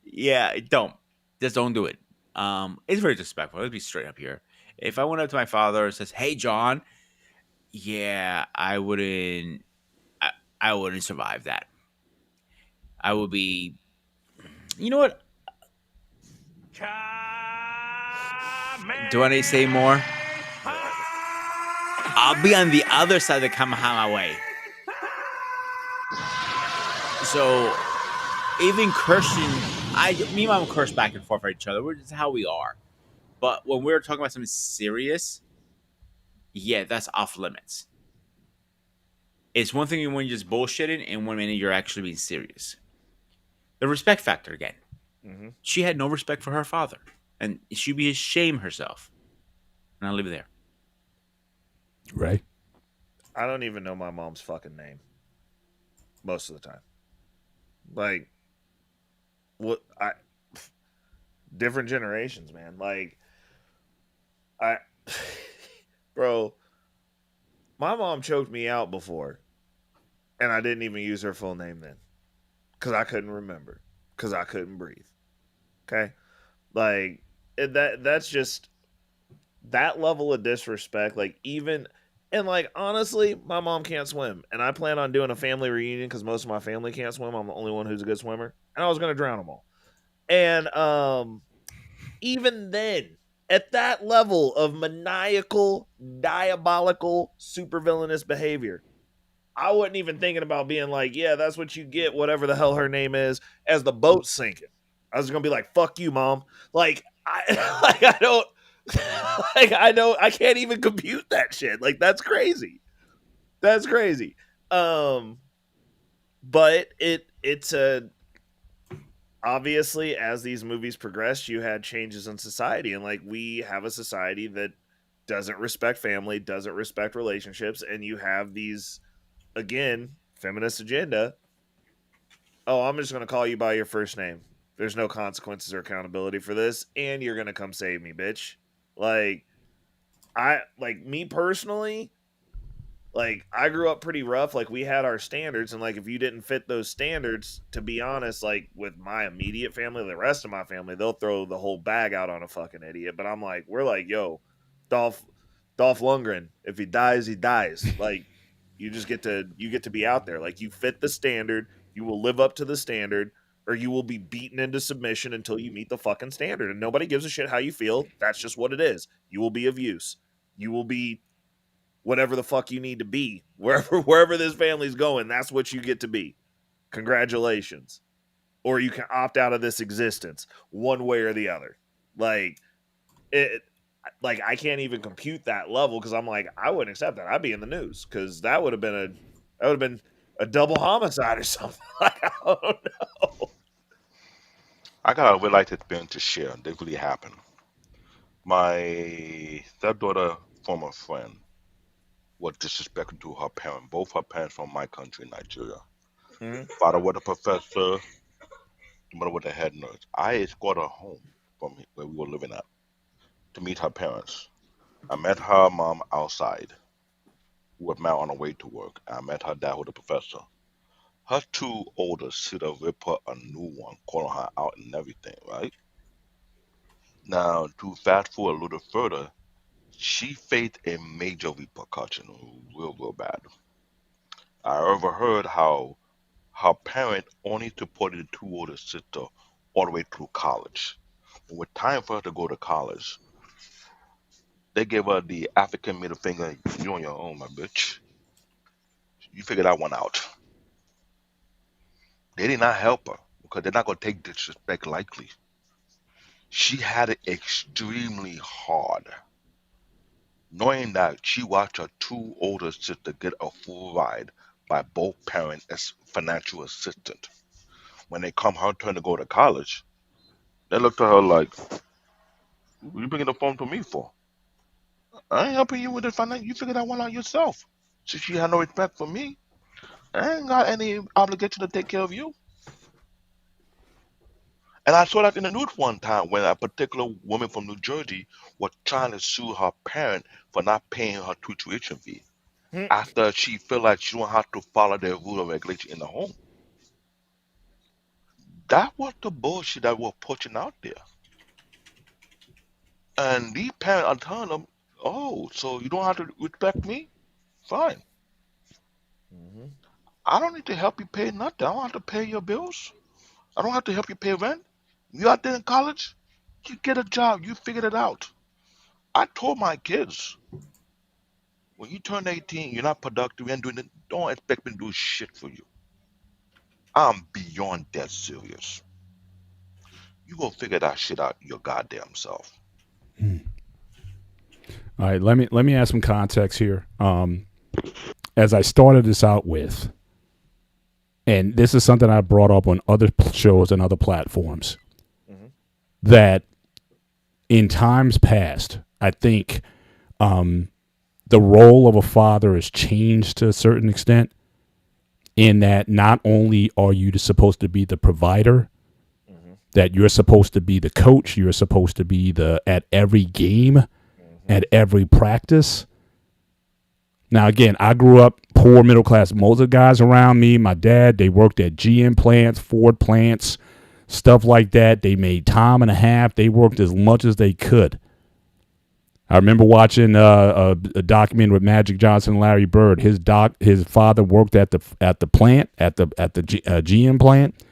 yeah. Don't just don't do it. It's very disrespectful. Let's be straight up here. If I went up to my father and says, "Hey, John," yeah, I, I wouldn't survive that. I would be. You know what? Do I need to say more? I'll be on the other side of the Kamahama way. So even cursing, me and mom curse back and forth for each other. It's how we are. But when we're talking about something serious, yeah, that's off limits. It's one thing when you're just bullshitting, and one minute you're actually being serious. The respect factor again. Mm-hmm. She had no respect for her father, and she'd be ashamed herself. And I'll leave it there. Right. I don't even know my mom's fucking name most of the time. Like, what I different generations, man. Like, I, bro, my mom choked me out before, and I didn't even use her full name then, because I couldn't remember, because I couldn't breathe. Okay, like that's just that level of disrespect, like even, and like honestly, my mom can't swim, and I plan on doing a family reunion because most of my family can't swim. I'm the only one who's a good swimmer, and I was gonna drown them all. And even then, at that level of maniacal, diabolical, supervillainous behavior, I wasn't even thinking about being like, yeah, that's what you get, whatever the hell her name is, as the boat's sinking. I was gonna be like, fuck you, mom. Like I don't I can't even compute that shit. Like that's crazy. That's crazy. But it's a obviously as these movies progressed, you had changes in society, and like we have a society that doesn't respect family, doesn't respect relationships, and you have these again feminist agenda. Oh, I'm just going to call you by your first name. There's no consequences or accountability for this, and you're going to come save me, bitch. Like me personally, like I grew up pretty rough. Like we had our standards, and like if you didn't fit those standards, to be honest, like with my immediate family, the rest of my family, they'll throw the whole bag out on a fucking idiot. But I'm like, we're like, yo, Dolph Lundgren, if he dies, he dies. Like you get to be out there. Like you fit the standard, you will live up to the standard, or you will be beaten into submission until you meet the fucking standard. And nobody gives a shit how you feel. That's just what it is. You will be of use. You will be whatever the fuck you need to be. Wherever this family's going, that's what you get to be. Congratulations. Or you can opt out of this existence one way or the other. Like I can't even compute that level because I'm like, I wouldn't accept that. I'd be in the news because that would have been a double homicide or something. Like, I don't know. I got a real life experience to share. That really happened. My stepdaughter, former friend, was disrespectful to her parent. Both her parents from my country, Nigeria. Mm-hmm. Father was a professor, mother was a head nurse. I escorted her home from where we were living at to meet her parents. I met her mom outside. We were met on our way to work. I met her dad, who was a professor. Her two older sisters ripped her a new one, calling her out and everything, right? Now, to fast forward a little further, she faced a major repercussion, real bad. I overheard how her parent only supported the two older sisters all the way through college. When it was time for her to go to college, they gave her the African middle finger. You on your own, my bitch. You figure that one out. They did not help her because they're not going to take disrespect lightly. She had it extremely hard, knowing that she watched her two older sisters get a full ride by both parents as financial assistant. When they come her turn to go to college, they looked at her like, "What you bringing the phone to me for? I ain't helping you with the finance. You figure that one out yourself." So she had no respect for me. I ain't got any obligation to take care of you. And I saw that in the news one time when a particular woman from New Jersey was trying to sue her parent for not paying her tuition fee after she felt like she don't have to follow their rule and regulation in the home. That was the bullshit that was pushing out there. And these parents are telling them, "Oh, so you don't have to respect me? Fine. Mm-hmm. I don't need to help you pay nothing. I don't have to pay your bills. I don't have to help you pay rent. You out there in college, you get a job. You figured it out." I told my kids, when you turn 18, you're not productive, you ain't doing it, don't expect me to do shit for you. I'm beyond that serious. You go figure that shit out your goddamn self. All right, let me add some context here. As I started this out with, and this is something I brought up on other shows and other platforms, that in times past, I think the role of a father has changed to a certain extent in that not only are you supposed to be the provider, that you're supposed to be the coach, you're supposed to be at every game, at every practice. Now, again, I grew up poor, middle class. Most of the guys around me, my dad, they worked at GM plants, Ford plants, stuff like that. They made time and a half. They worked as much as they could. I remember watching a documentary with Magic Johnson and Larry Bird. His father worked at the plant, at the GM plant,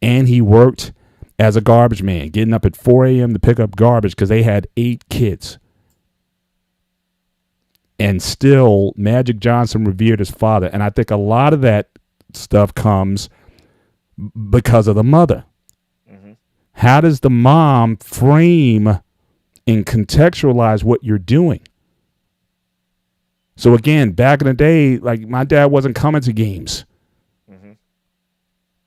and he worked as a garbage man, getting up at 4 a.m. to pick up garbage because they had 8 kids. And still, Magic Johnson revered his father. And I think a lot of that stuff comes because of the mother. Mm-hmm. How does the mom frame and contextualize what you're doing? So again, back in the day, like my dad wasn't coming to games. Mm-hmm.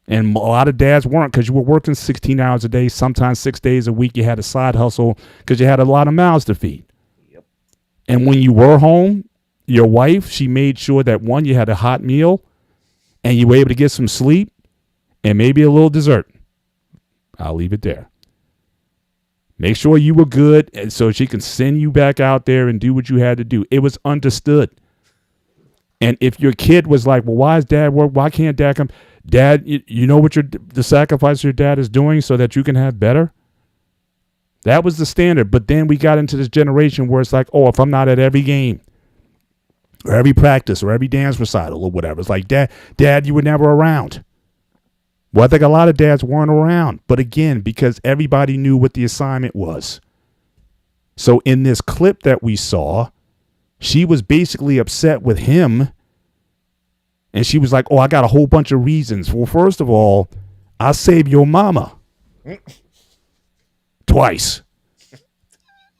And a lot of dads weren't, because you were working 16 hours a day, sometimes 6 days a week. You had a side hustle because you had a lot of mouths to feed. Yep. And when you were home, your wife, she made sure that, one, you had a hot meal and you were able to get some sleep and maybe a little dessert. I'll leave it there. Make sure you were good, and so she can send you back out there and do what you had to do. It was understood. And if your kid was like, well, why is dad work? Why can't dad come? Dad, you know what the sacrifice your dad is doing so that you can have better? That was the standard. But then we got into this generation where it's like, oh, if I'm not at every game or every practice or every dance recital or whatever, it's like, Dad, you were never around. Well, I think a lot of dads weren't around, but again, because everybody knew what the assignment was. So in this clip that we saw, she was basically upset with him, and she was like, oh, I got a whole bunch of reasons. Well, first of all, I saved your mama twice.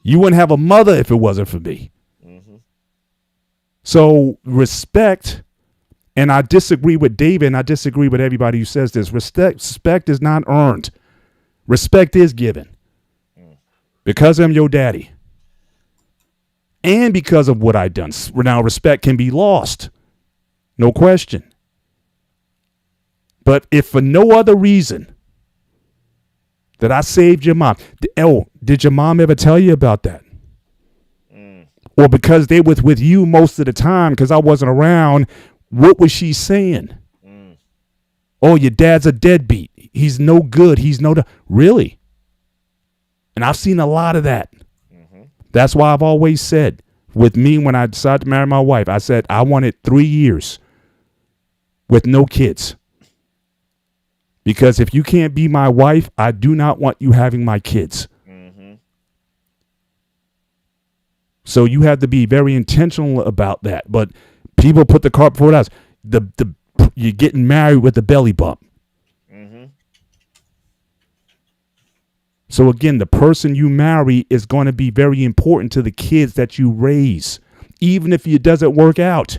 You wouldn't have a mother if it wasn't for me. Mm-hmm. So respect. And I disagree with David, and I disagree with everybody who says this. Respect is not earned. Respect is given. Because I'm your daddy. And because of what I've done. Now, respect can be lost. No question. But if for no other reason that I saved your mom. Did your mom ever tell you about that? Or because they was with you most of the time because I wasn't around, what was she saying? Oh, your dad's a deadbeat. He's no good. Really? And I've seen a lot of that. Mm-hmm. That's why I've always said, with me, when I decided to marry my wife, I said I wanted 3 years with no kids. Because if you can't be my wife, I do not want you having my kids. Mm-hmm. So you have to be very intentional about that. But people put the cart before the horse. You're getting married with a belly bump. Mm-hmm. So again, the person you marry is going to be very important to the kids that you raise, even if it doesn't work out.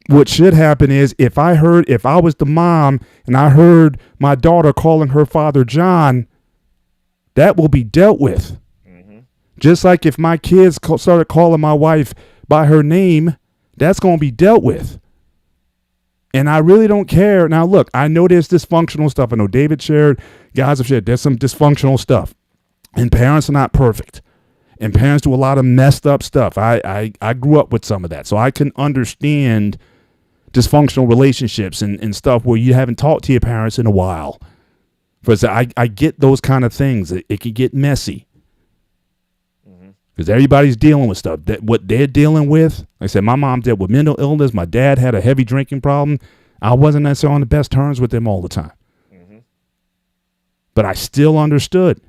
What should happen is if I was the mom and I heard my daughter calling her father John, that will be dealt with. Just like if my kids started calling my wife by her name, that's going to be dealt with. And I really don't care. Now, look, I know there's dysfunctional stuff. I know David shared, guys have shared, there's some dysfunctional stuff. And parents are not perfect. And parents do a lot of messed up stuff. I grew up with some of that. So I can understand dysfunctional relationships and stuff where you haven't talked to your parents in a while. Because I get those kind of things. It can get messy. Because everybody's dealing with stuff. What they're dealing with, like I said, my mom dealt with mental illness. My dad had a heavy drinking problem. I wasn't necessarily on the best terms with them all the time. Mm-hmm. But I still understood.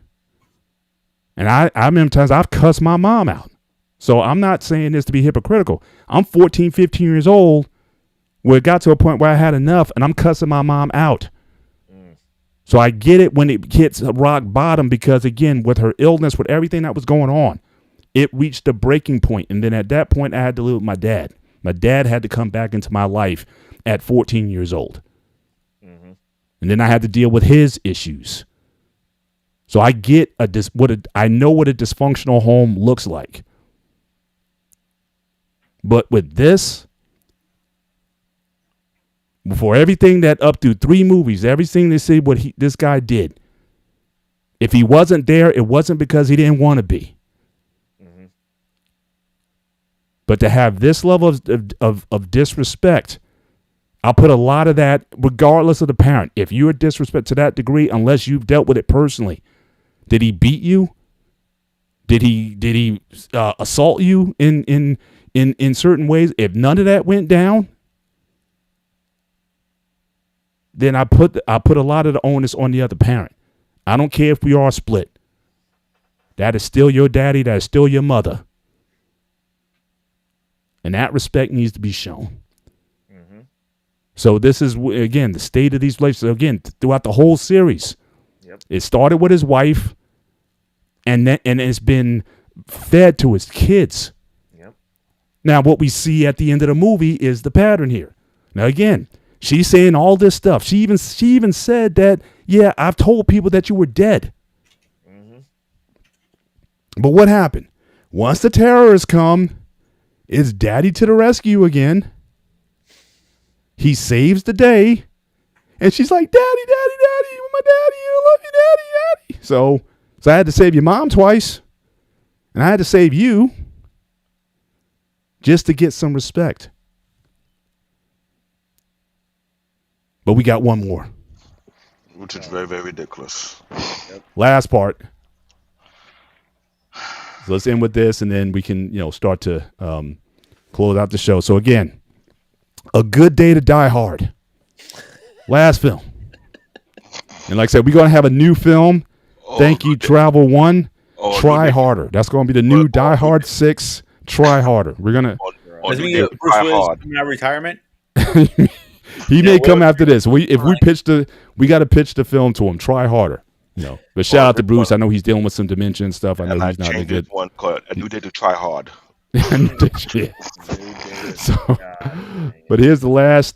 And I remember times I've cussed my mom out. So I'm not saying this to be hypocritical. I'm 14, 15 years old where it got to a point where I had enough and I'm cussing my mom out. So I get it when it hits rock bottom because, again, with her illness, with everything that was going on, it reached a breaking point. And then at that point, I had to live with my dad. My dad had to come back into my life at 14 years old. Mm-hmm. And then I had to deal with his issues. So I get I know what a dysfunctional home looks like. But with this, for everything that up through 3 movies, everything they say what this guy did, if he wasn't there, it wasn't because he didn't want to be. But to have this level of disrespect, I'll put a lot of that, regardless of the parent. If you're disrespect to that degree, unless you've dealt with it personally, did he beat you? Did he assault you in certain ways? If none of that went down, then I put a lot of the onus on the other parent. I don't care if we are split. That is still your daddy. That is still your mother. And that respect needs to be shown. Mm-hmm. So this is, again, the state of these relationships. Again, throughout the whole series. Yep. It started with his wife, and it's been fed to his kids. Yep. Now, what we see at the end of the movie is the pattern here. Now, again, she's saying all this stuff. She even said that, yeah, I've told people that you were dead. Mm-hmm. But what happened? Once the terrorists come, it's daddy to the rescue again. He saves the day. And she's like, daddy, you're my daddy. I love you, daddy. So I had to save your mom twice. And I had to save you just to get some respect. But we got one more. Which is very, very ridiculous. Last part. So let's end with this, and then we can, start to close out the show. So again, A Good Day to Die Hard. Last film. And like I said, we're going to have a new film. Thank you, Travel One. Try Harder. That's going to be the new Die Hard 6. Try Harder. We're going to. Does he Bruce Willis coming out of retirement? He may come after this. We got to pitch the film to him. Try Harder. But shout out to Bruce. I know he's dealing with some dementia and stuff. I know he's not good. One called A New Day to Try Hard. So, but here's the last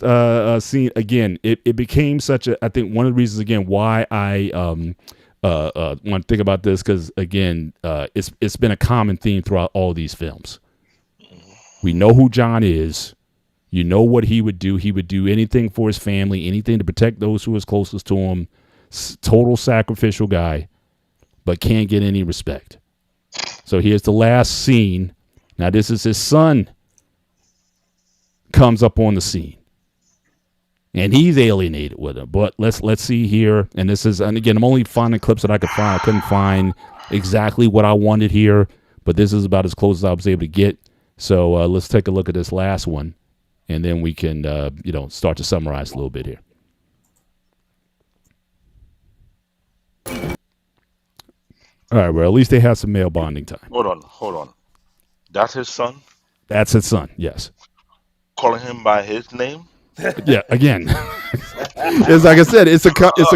scene. Again, it became such a. I think one of the reasons again why I want to think about this, because again, it's been a common theme throughout all these films. We know who John is. You know what he would do. He would do anything for his family, anything to protect those who is closest to him. Total sacrificial guy, but can't get any respect. So here's the last scene. Now this is his son comes up on the scene, and he's alienated with him. But let's see here. And again, I'm only finding clips that I could find. I couldn't find exactly what I wanted here, but this is about as close as I was able to get. So let's take a look at this last one, and then we can start to summarize a little bit here. All right, well, at least they have some male bonding time. Hold on. That's his son? That's his son, yes. Calling him by his name? Yeah, again. It's like I said, it's a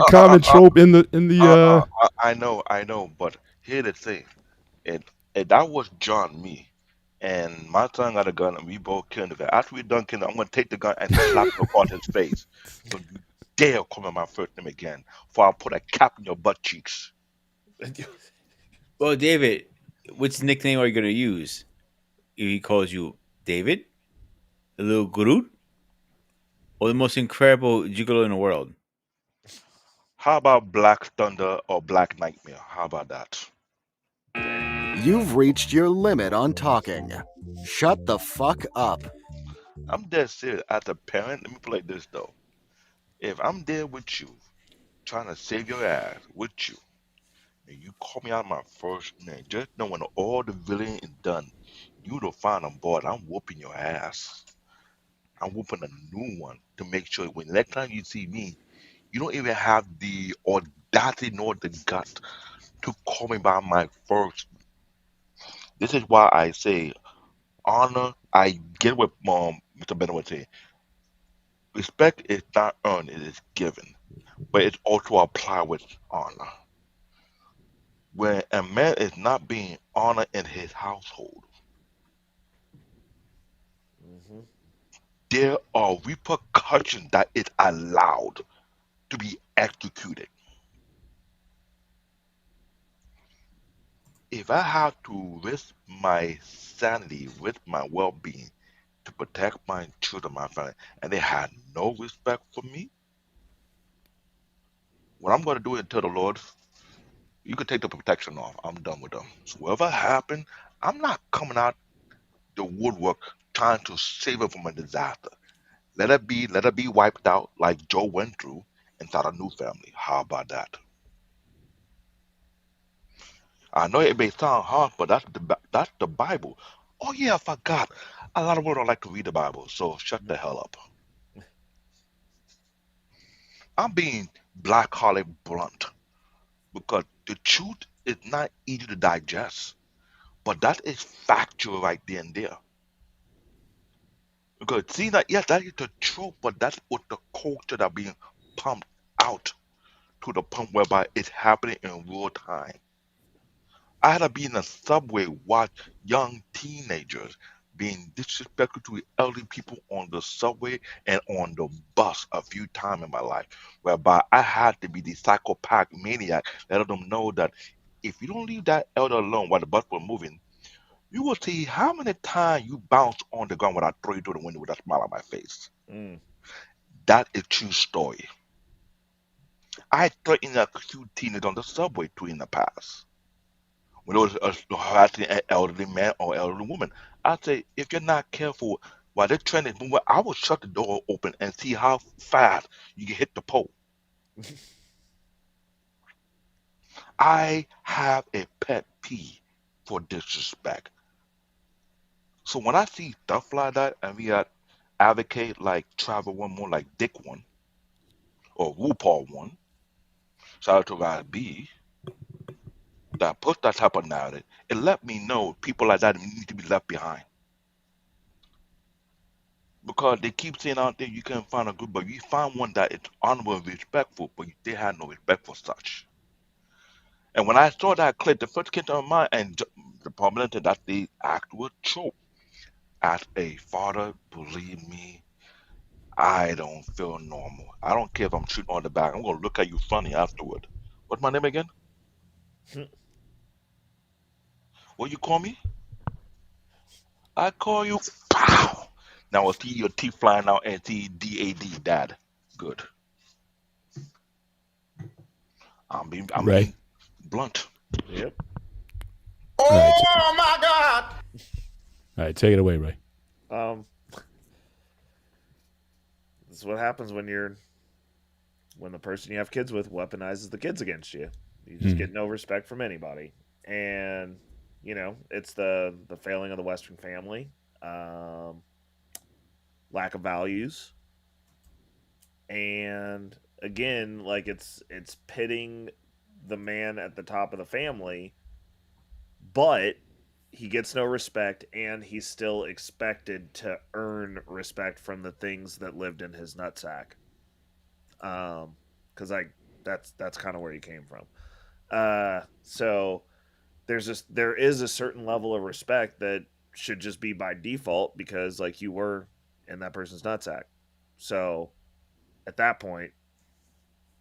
common trope in the I know, but here's the thing. If that was John, me, and my son got a gun and we both killed the guy. After we done killing, I'm gonna take the gun and slap it upon his face. Don't you dare call me my first name again, for I'll put a cap in your butt cheeks. Well, David, which nickname are you going to use? If he calls you David, a little Groot, or the most incredible gigolo in the world? How about Black Thunder or Black Nightmare? How about that? You've reached your limit on talking. Shut the fuck up. I'm dead serious. As a parent, let me put it like this though. If I'm there with you, trying to save your ass with you, and you call me out my first name, just know when all the villain is done, you to find on board, I'm whooping your ass. I'm whooping a new one to make sure when next time you see me, you don't even have the audacity nor the gut to call me by my first. This is why I say honor. I get what Mr. Bennett was saying. Respect is not earned; it is given, but it's also applied with honor. When a man is not being honored in his household, Mm-hmm. there are repercussions that is allowed to be executed. If I have to risk my sanity, risk my well-being to protect my children, my family, and they had no respect for me, what I'm going to do is tell the Lord, you can take the protection off. I'm done with them. So whatever happened, I'm not coming out the woodwork trying to save it from a disaster. Let it be wiped out like Joe went through and start a new family. How about that? I know it may sound hard, but that's the Bible. Oh yeah, I forgot. A lot of people don't like to read the Bible, so shut the hell up. I'm being black hearted blunt because the truth is not easy to digest, but that is factual right there and there. Because see that yes, that is the truth, but that's what the culture that being pumped out to the point whereby it's happening in real time. I had to be in a subway watch young teenagers being disrespectful to elderly people on the subway and on the bus a few times in my life, whereby I had to be the psychopath maniac, letting them know that if you don't leave that elder alone while the bus was moving, you will see how many times you bounce on the ground when I throw you through the window with a smile on my face. Mm. That is true story. I threatened a few teenagers on the subway too in the past. When it was harassing an elderly man or elderly woman, I say, if you're not careful while the train is moving, I will shut the door open and see how fast you can hit the pole. I have a pet peeve for disrespect. So when I see stuff like that and we advocate like Travel One more like Dick One or RuPaul One, shout out to Rod B, that puts that type of narrative, it let me know people like that need to be left behind. Because they keep saying out there you can find a group, but you find one that is honorable and respectful, but they had no respect for such. And when I saw that clip, the first came to my mind, and the problem is that the actual trope. As a father, believe me, I don't feel normal. I don't care if I'm shooting on the back. I'm gonna look at you funny afterward. What's my name again? What you call me? I call you pow. Now I see your teeth flying out and see DAD, dad. Good. I'm Ray. being blunt. Yep. Oh my God! All right, take it away, Ray. This is what happens when the person you have kids with weaponizes the kids against you. You just get no respect from anybody, and it's the failing of the Western family, lack of values, and again, like it's pitting the man at the top of the family, but he gets no respect, and he's still expected to earn respect from the things that lived in his nutsack. Because that's kind of where he came from. So there is a certain level of respect that should just be by default because like you were in that person's nutsack. So at that point,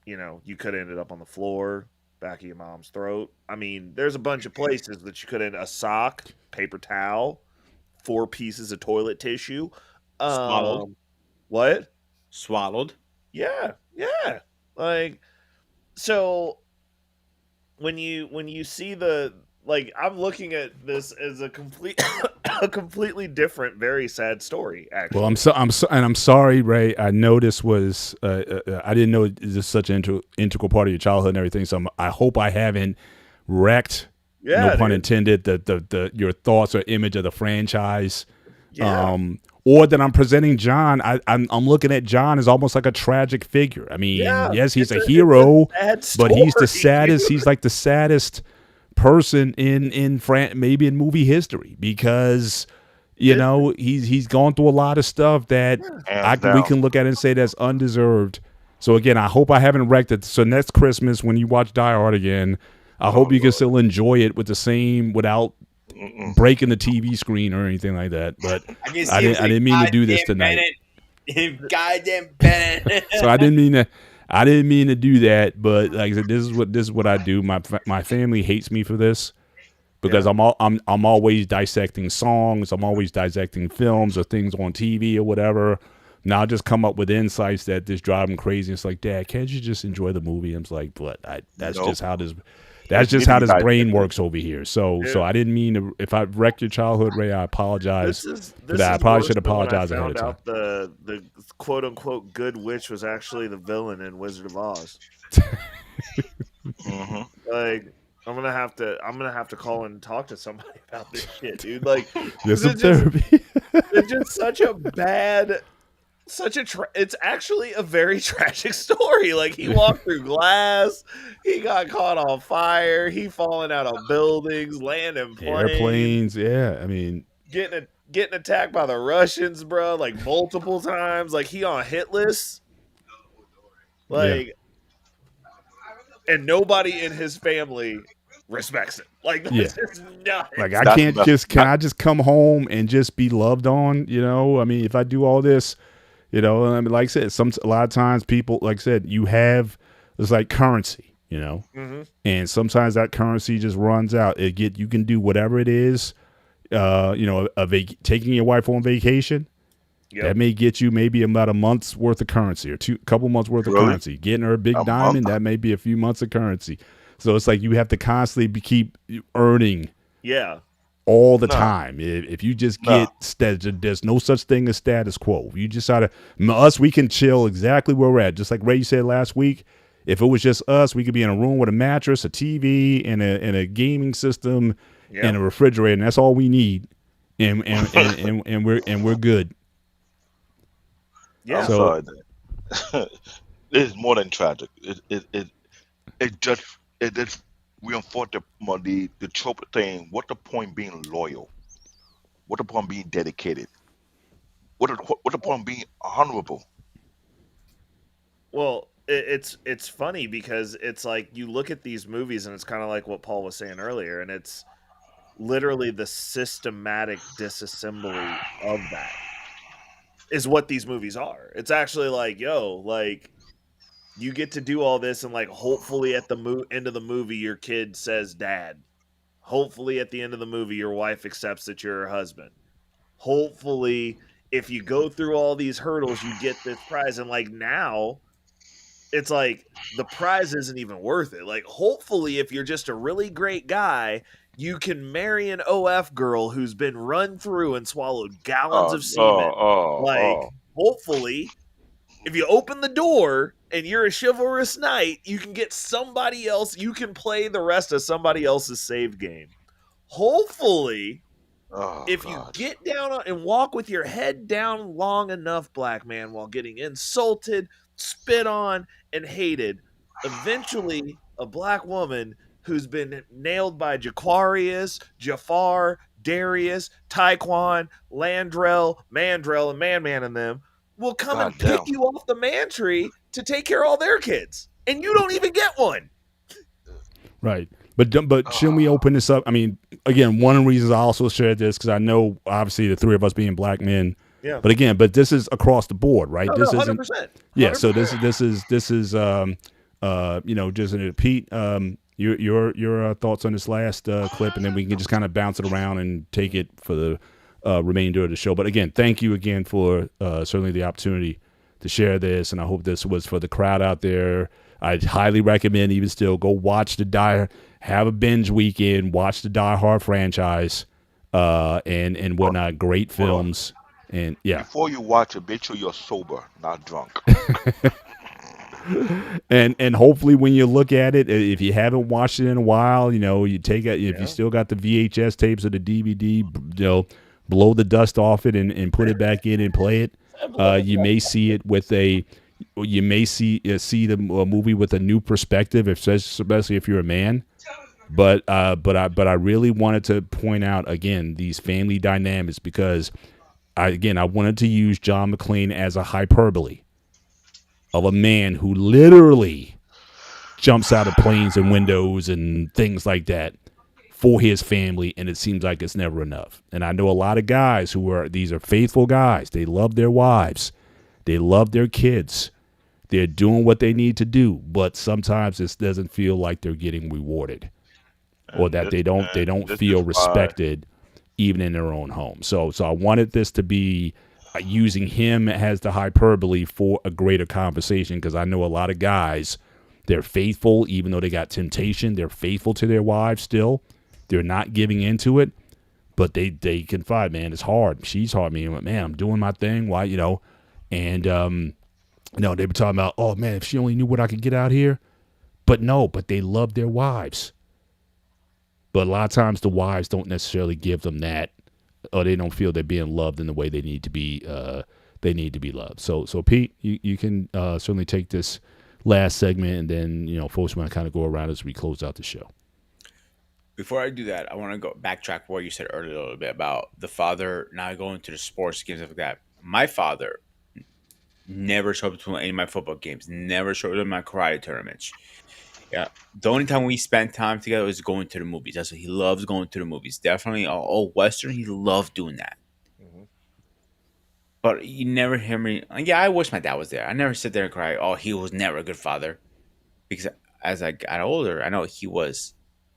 you could have ended up on the floor, back of your mom's throat. I mean, there's a bunch of places that you could end a sock, paper towel, 4 pieces of toilet tissue. Swallowed. What? Swallowed. Yeah. Like, so when you see I'm looking at this as a completely different, very sad story. Actually, Well, I'm sorry, Ray. I know this was I didn't know this is such an integral part of your childhood and everything. So I hope I haven't wrecked, no pun intended, the your thoughts or image of the franchise. Yeah. Or that I'm presenting John. I'm looking at John as almost like a tragic figure. I mean, yes, he's a hero, but he's the saddest. He's like the saddest person in maybe in movie history because he's gone through a lot of stuff that we can look at and say that's undeserved. So again, I hope I haven't wrecked it. So next Christmas when you watch Die Hard again, I hope you can still enjoy it with the same without breaking the TV screen or anything like that. But I didn't mean to do this tonight. Goddamn Bennett. So I didn't mean to do that, but like I said, this is what I do. My family hates me for this because I'm always dissecting songs. I'm always dissecting films or things on TV or whatever. Now I just come up with insights that just drive them crazy. It's like, Dad, can't you just enjoy the movie? I'm just like, but that's just how this brain works over here. So I didn't mean to. If I wrecked your childhood, Ray, I apologize for that. I probably should apologize ahead of time. The quote unquote good witch was actually the villain in Wizard of Oz. Mm-hmm. Like I'm gonna have to call and talk to somebody about this shit, dude. Like, There's 'cause some therapy. it's just such a bad, it's actually a very tragic story. Like, he walked through glass, he got caught on fire, he falling out of buildings, landing planes, Airplanes, yeah. I mean, getting attacked by the Russians, bro, like multiple times. Like, he on hit lists, like, and nobody in his family respects it. Like, that's just nuts. Like, can I just come home and just be loved on? You know, I mean, if I do all this, you know, I mean, like I said, a lot of times people, like I said, it's like currency, you know, and sometimes that currency just runs out. You can do whatever it is, you know, taking your wife on vacation. Yep. That may get you maybe about a month's worth of currency or couple months worth of currency. Getting her a big diamond, that may be a few months of currency. So it's like you have to constantly keep earning all the time. If you just there's no such thing as status quo. You just we can chill exactly where we're at. Just like Ray said last week, if it was just us, we could be in a room with a mattress, a TV, and a gaming system and a refrigerator, and that's all we need. And we're good. Yeah. So it is more than tragic. It just reinforced the trope thing. What the point being loyal? What the point being dedicated? What the point being honorable? Well, it's funny because it's like you look at these movies and it's kind of like what Paul was saying earlier, and it's literally the systematic disassembly of that is what these movies are. It's actually like, like, you get to do all this, and like, hopefully at the end of the movie, your kid says dad. Hopefully at the end of the movie, your wife accepts that you're her husband. Hopefully, if you go through all these hurdles, you get this prize. And like, now it's like the prize isn't even worth it. Like, hopefully, if you're just a really great guy, you can marry an OF girl who's been run through and swallowed gallons of semen. Hopefully, if you open the door and you're a chivalrous knight, you can get somebody else. You can play the rest of somebody else's save game. Hopefully, you get down and walk with your head down long enough, black man, while getting insulted, spit on, and hated, eventually a black woman who's been nailed by Jaquarius, Jafar, Darius, Taekwon, Landrell, Mandrell, and Man and them will come and pick you off the man tree to take care of all their kids. And you don't even get one. Right. But shouldn't we open this up? I mean, again, one of the reasons I also shared this, because I know, obviously, the three of us being black men. Yeah. But this is across the board, right? This 100%. 100%. Yeah. So this is you know, just Pete, your thoughts on this last clip, and then we can just kind of bounce it around and take it for the remainder of the show. But again, thank you again for certainly the opportunity to share this, and I hope this was for the crowd out there. I'd highly recommend, even still, go watch have a binge weekend, watch the Die Hard franchise, and whatnot. Great films, and yeah. Before you watch it, make sure you're sober, not drunk. And hopefully when you look at it, if you haven't watched it in a while, you know, you take it, if you still got the VHS tapes or the DVD, you know, blow the dust off it and put it back in and play it. You may see it see the movie with a new perspective, especially if you're a man. But I really wanted to point out again these family dynamics, because I wanted to use John McClane as a hyperbole of a man who literally jumps out of planes and windows and things like that for his family, and it seems like it's never enough. And I know a lot of guys these are faithful guys. They love their wives. They love their kids. They're doing what they need to do, but sometimes it doesn't feel like they're getting rewarded, or that they don't feel respected even in their own home. So I wanted this to be using him as the hyperbole for a greater conversation, because I know a lot of guys, they're faithful even though they got temptation. They're faithful to their wives still. They're not giving into it, but they confide, man, it's hard. She's hard. Man, I'm doing my thing. Why, you know? And they were talking about, oh man, if she only knew what I could get out here. But no, but they love their wives. But a lot of times the wives don't necessarily give them that, or they don't feel they're being loved in the way they need to be. They need to be loved. So Pete, you can certainly take this last segment, and then folks want to kind of go around as we close out the show. Before I do that, I want to go backtrack what you said earlier a little bit about the father not going to the sports games and stuff like that. My father never showed up to any of my football games, never showed up in my karate tournaments. Yeah, the only time we spent time together was going to the movies. That's what he loves, going to the movies. Definitely all Western. He loved doing that. But you never hear me. Yeah, I wish my dad was there. I never sit there and cry. Oh, he was never a good father, because as I got older, I know he was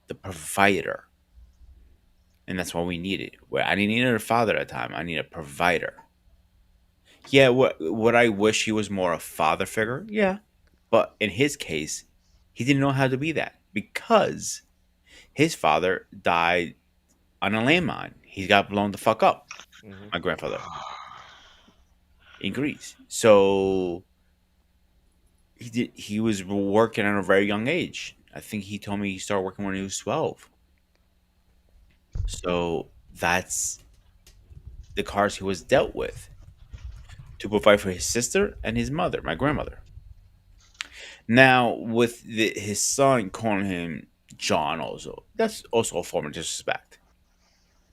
the provider, and that's what we needed. Well, I didn't need a father at the time. I need a provider. Yeah, what I wish he was more a father figure. Yeah, but in his case, he didn't know how to be that because his father died on a landmine. He got blown the fuck up. My grandfather in Greece. So he was working at a very young age. I think he told me he started working when he was 12. So that's the cards he was dealt with to provide for his sister and his mother, my grandmother. Now, with his son calling him John, also, that's also a form of disrespect.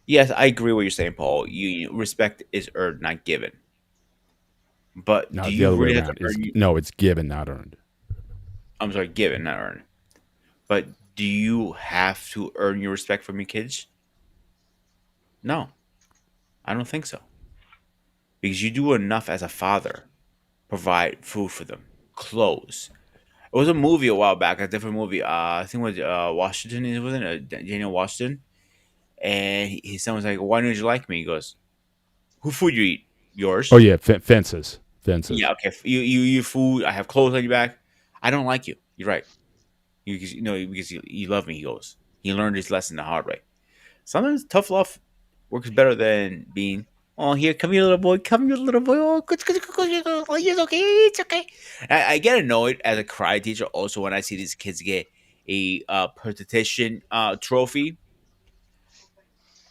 Yes, I agree with what you're saying, Paul. Respect is earned, not given. But Not do the you other way really have to around. earn? It's given, not earned. I'm sorry, given, not earned. But do you have to earn your respect from your kids? No, I don't think so. Because you do enough as a father, provide food for them, clothes. It was a movie a while back, a different movie. I think it was Washington. It wasn't Daniel Washington, and his son was like, "Why don't you like me?" He goes, "Who food you eat? Oh Yours." yeah, fences. Yeah, okay. You food. I have clothes on your back. I don't like you. You're right. Because you love me. He goes. He learned his lesson the hard way. Sometimes tough love works better than being. Oh, here, come here, little boy. Come here, little boy. Oh, good, good, good, good, good. Oh, it's okay. It's okay. I get annoyed as a karate teacher also when I see these kids get a participation trophy,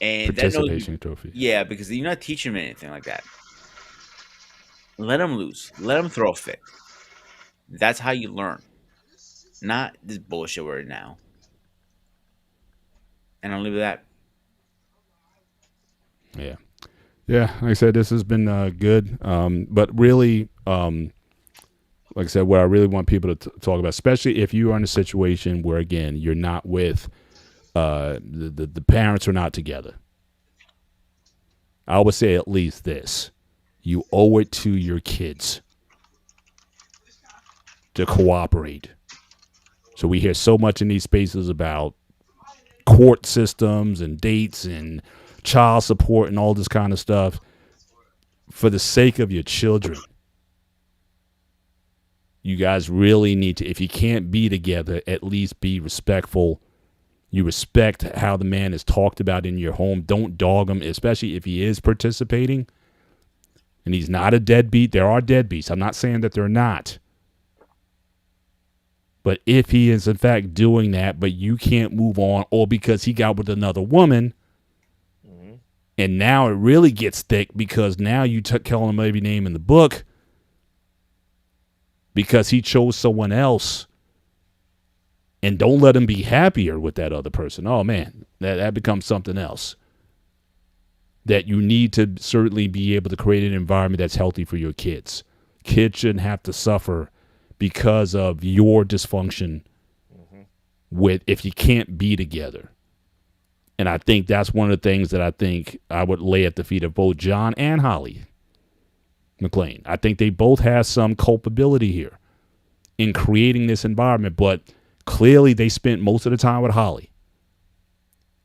and that knows. Participation trophy. Yeah, because you're not teaching them anything like that. Let them lose. Let them throw a fit. That's how you learn. Not this bullshit we're in now. And I'll leave it at that. Yeah. Yeah, like I said, this has been good. But really, like I said, what I really want people to talk about, especially if you are in a situation where, again, you're not with the parents are not together. I would say at least this. You owe it to your kids to cooperate. So we hear so much in these spaces about court systems and dates and child support and all this kind of stuff. For the sake of your children, you guys really need to, if you can't be together, at least be respectful. You respect how the man is talked about in your home. Don't dog him, especially if he is participating and he's not a deadbeat. There are deadbeats. I'm not saying that they're not. But if he is in fact doing that, but you can't move on, or because he got with another woman, and now it really gets thick because now you call him every name in the book because he chose someone else, and don't let him be happier with that other person. Oh man, that becomes something else. That you need to certainly be able to create an environment that's healthy for your kids. Kids shouldn't have to suffer because of your dysfunction with if you can't be together. And I think that's one of the things that I think I would lay at the feet of both John and Holly McClane. I think they both have some culpability here in creating this environment, but clearly they spent most of the time with Holly.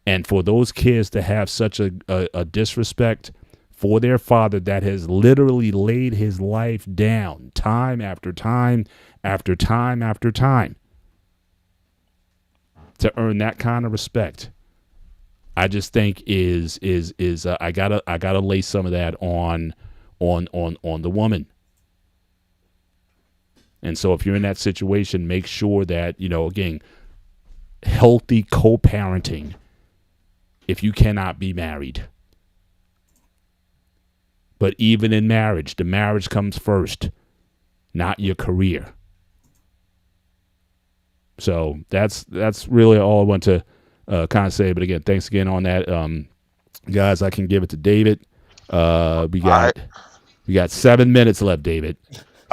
And for those kids to have such a disrespect for their father that has literally laid his life down time after time after time after time to earn that kind of respect, I just think is I gotta lay some of that on the woman. And so if you're in that situation, make sure that, again, healthy co-parenting if you cannot be married. But even in marriage, the marriage comes first, not your career. So that's really all I want to kind of say. But again, thanks again on that, guys. I can give it to David. We got 7 minutes left, David.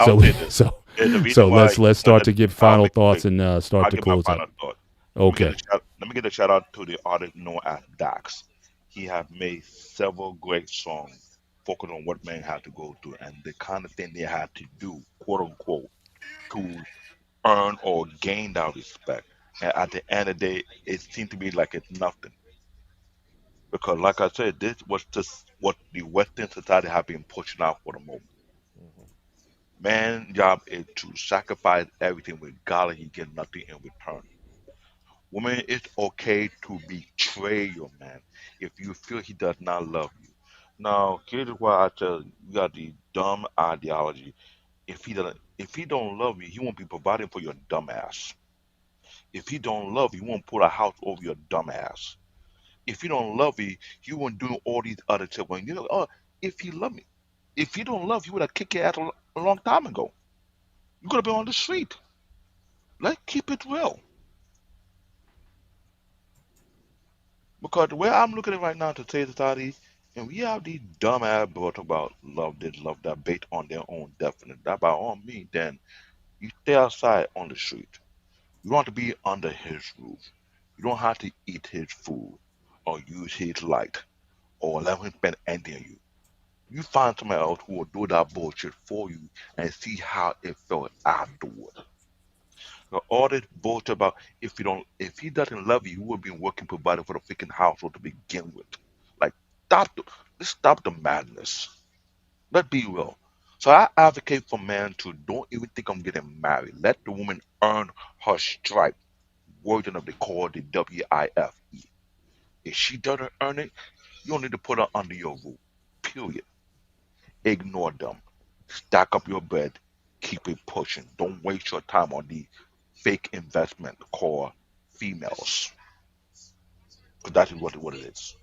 So let's start to give final thoughts and start to close out. Okay. Let me get a shout out to the artist known as Dax. He have made several great songs focused on what men have to go through and the kind of thing they have to do, quote unquote, to earn or gain that respect. And at the end of the day, it seemed to be like it's nothing. Because, like I said, this was just what the Western society have been pushing out for the moment. Man's job is to sacrifice everything regardless he get nothing in return. Woman, it's okay to betray your man if you feel he does not love you. Now, here's why I tell you, you got the dumb ideology. If he don't love you, he won't be providing for your dumb ass. If he don't love you, he won't put a house over your dumb ass. If he don't love you, he won't do all these other stuff. When you know, oh, if he love me, if he don't love you, he would have kicked your ass a long time ago. You could have been on the street. Let's keep it real. Because the way I'm looking at it right now to today's society, and we have these dumb ass brought about love this, love that, based on their own definition. That by all means, then you stay outside on the street. You don't have to be under his roof. You don't have to eat his food or use his light or let him spend anything on you. You find somebody else who will do that bullshit for you and see how it felt afterward. So all this bullshit about if he doesn't love you, he would be working providing for the freaking household to begin with. Like let's stop the madness. Let's be real. So I advocate for men to don't even think I'm getting married. Let the woman earn her stripe. Version of the call the WIFE. If she doesn't earn it, you don't need to put her under your roof. Period. Ignore them. Stack up your bread. Keep it pushing. Don't waste your time on the fake investment called females. Because that is what it is.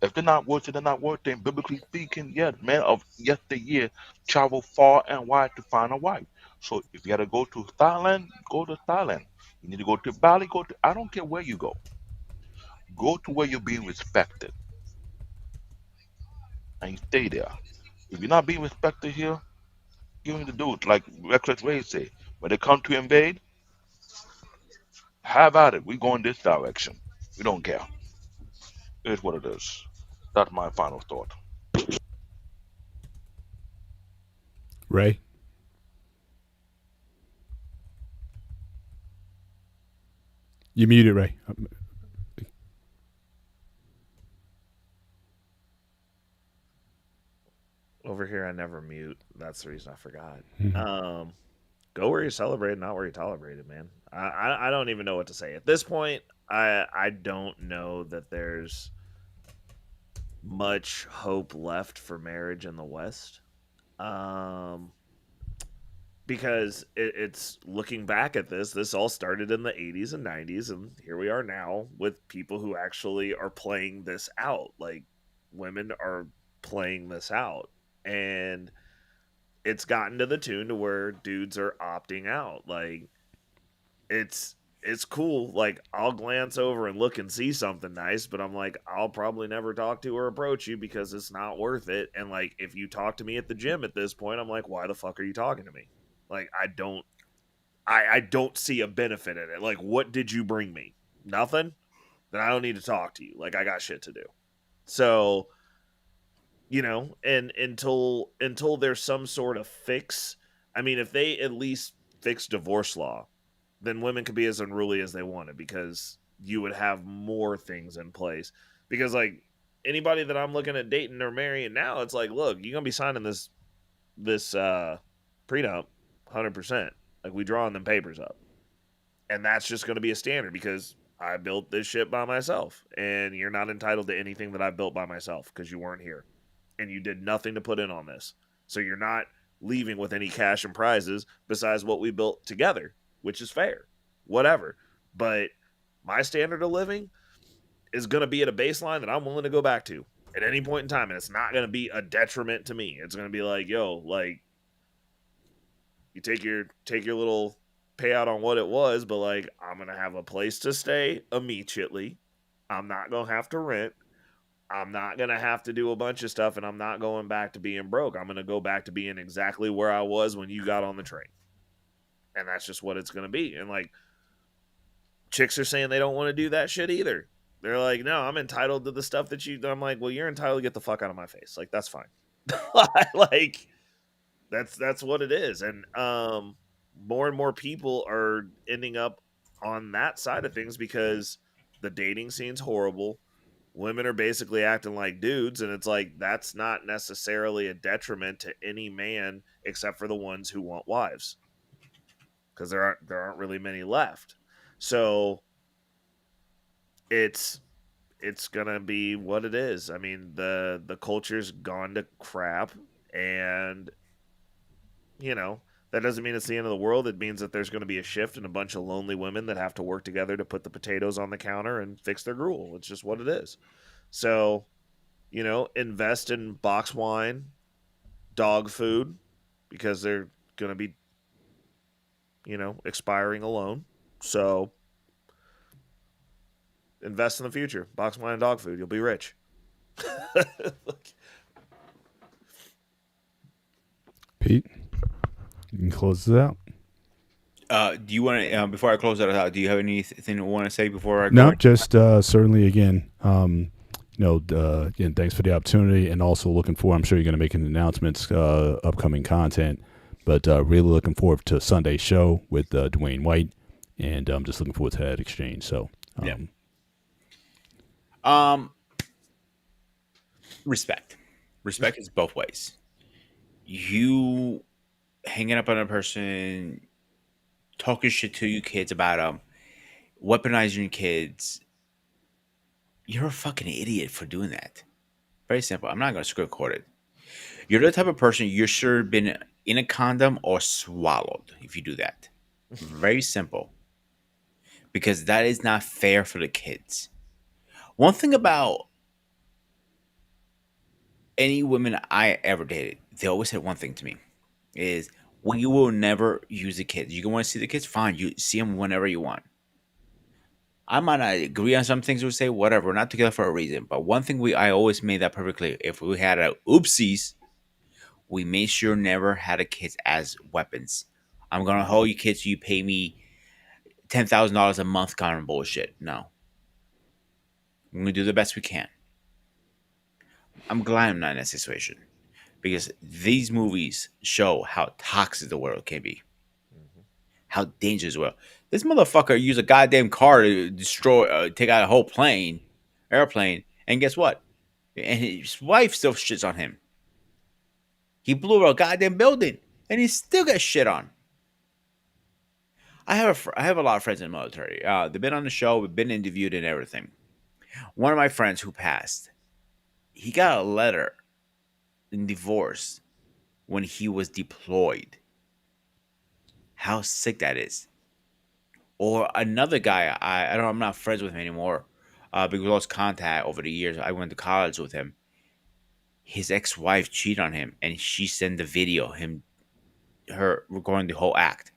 If they're not worth it, they're not worth it. Biblically speaking, yeah, men of yesteryear travel far and wide to find a wife. So if you gotta go to Thailand, go to Thailand. You need to go to Bali, go to I don't care where you go. Go to where you're being respected and you stay there. If you're not being respected here, give me the dude, like Reckless Ray say. When they come to invade, have at it. We go in this direction. We don't care. It is what it is. That's my final thought. Ray? You muted, Ray. Over here, I never mute. That's the reason I forgot. Go where you celebrate, not where you tolerated, man. I don't even know what to say at this point. I don't know that there's much hope left for marriage in the West. Because it's looking back at this all started in the 80s and 90s, and here we are now with people who actually are playing this out. Like, women are playing this out, and it's gotten to the tune to where dudes are opting out. Like, it's cool. Like, I'll glance over and look and see something nice, but I'm like, I'll probably never talk to or approach you because it's not worth it. And like, if you talk to me at the gym at this point, I'm like, why the fuck are you talking to me? Like, I don't see a benefit in it. Like, what did you bring me? Nothing? Then I don't need to talk to you. Like, I got shit to do. So, you know, and until there's some sort of fix, I mean, if they at least fix divorce law, then women could be as unruly as they wanted, because you would have more things in place. Because like, anybody that I'm looking at dating or marrying now, it's like, look, you're gonna be signing this prenup 100%. Like, we drawing them papers up, and that's just gonna be a standard because I built this shit by myself, and you're not entitled to anything that I built by myself because you weren't here and you did nothing to put in on this. So you're not leaving with any cash and prizes besides what we built together, which is fair, whatever. But my standard of living is going to be at a baseline that I'm willing to go back to at any point in time, and it's not going to be a detriment to me. It's going to be like, yo, like you take your little payout on what it was, but like I'm going to have a place to stay immediately. I'm not going to have to rent. I'm not going to have to do a bunch of stuff, and I'm not going back to being broke. I'm going to go back to being exactly where I was when you got on the train. And that's just what it's going to be. And like chicks are saying they don't want to do that shit either. They're like, no, I'm entitled to the stuff that you. I'm like, well, you're entitled to get the fuck out of my face. Like, that's fine. Like, that's what it is. And more and more people are ending up on that side of things because the dating scene's horrible. Women are basically acting like dudes, and it's like that's not necessarily a detriment to any man except for the ones who want wives, because there aren't really many left. So it's gonna be what it is. I mean, the culture's gone to crap, and that doesn't mean it's the end of the world. It means that there's going to be a shift and a bunch of lonely women that have to work together to put the potatoes on the counter and fix their gruel. It's just what it is. So, invest in box wine, dog food, because they're going to be, expiring alone. So, invest in the future. Box wine and dog food. You'll be rich. Pete, you can close this out. Do you want to, before I close that out, do you have anything you want to say before I go? No, just certainly again, again, thanks for the opportunity, and also looking forward. I'm sure you're going to make an announcements, upcoming content, but really looking forward to Sunday's show with Dwayne White, and I'm just looking forward to that exchange. So, Respect is both ways. You hanging up on a person, talking shit to your kids about them, weaponizing your kids. You're a fucking idiot for doing that. Very simple. I'm not going to sugarcoat it. You're the type of person you should have been in a condom or swallowed if you do that. Very simple. Because that is not fair for the kids. One thing about any women I ever dated, they always said one thing to me, is we will never use the kids. You want to see the kids? Fine. You see them whenever you want. I might not agree on some things. We say whatever. We're not together for a reason. But one thing I always made that perfectly. If we had a oopsies, we made sure never had a kids as weapons. I'm gonna hold you kids so you pay me $10,000 a month kind of bullshit. No. We're gonna do the best we can. I'm glad I'm not in that situation. Because these movies show how toxic the world can be. How dangerous the world. This motherfucker used a goddamn car to take out a whole airplane, and guess what? And his wife still shits on him. He blew a goddamn building, and he still gets shit on. I have a lot of friends in the military. They've been on the show, we've been interviewed and everything. One of my friends who passed, he got a letter in divorce when he was deployed. How sick that is. Or another guy, I'm not friends with him anymore because we lost contact over the years. I went to college with him. His ex-wife cheated on him, and she sent the video, her recording the whole act.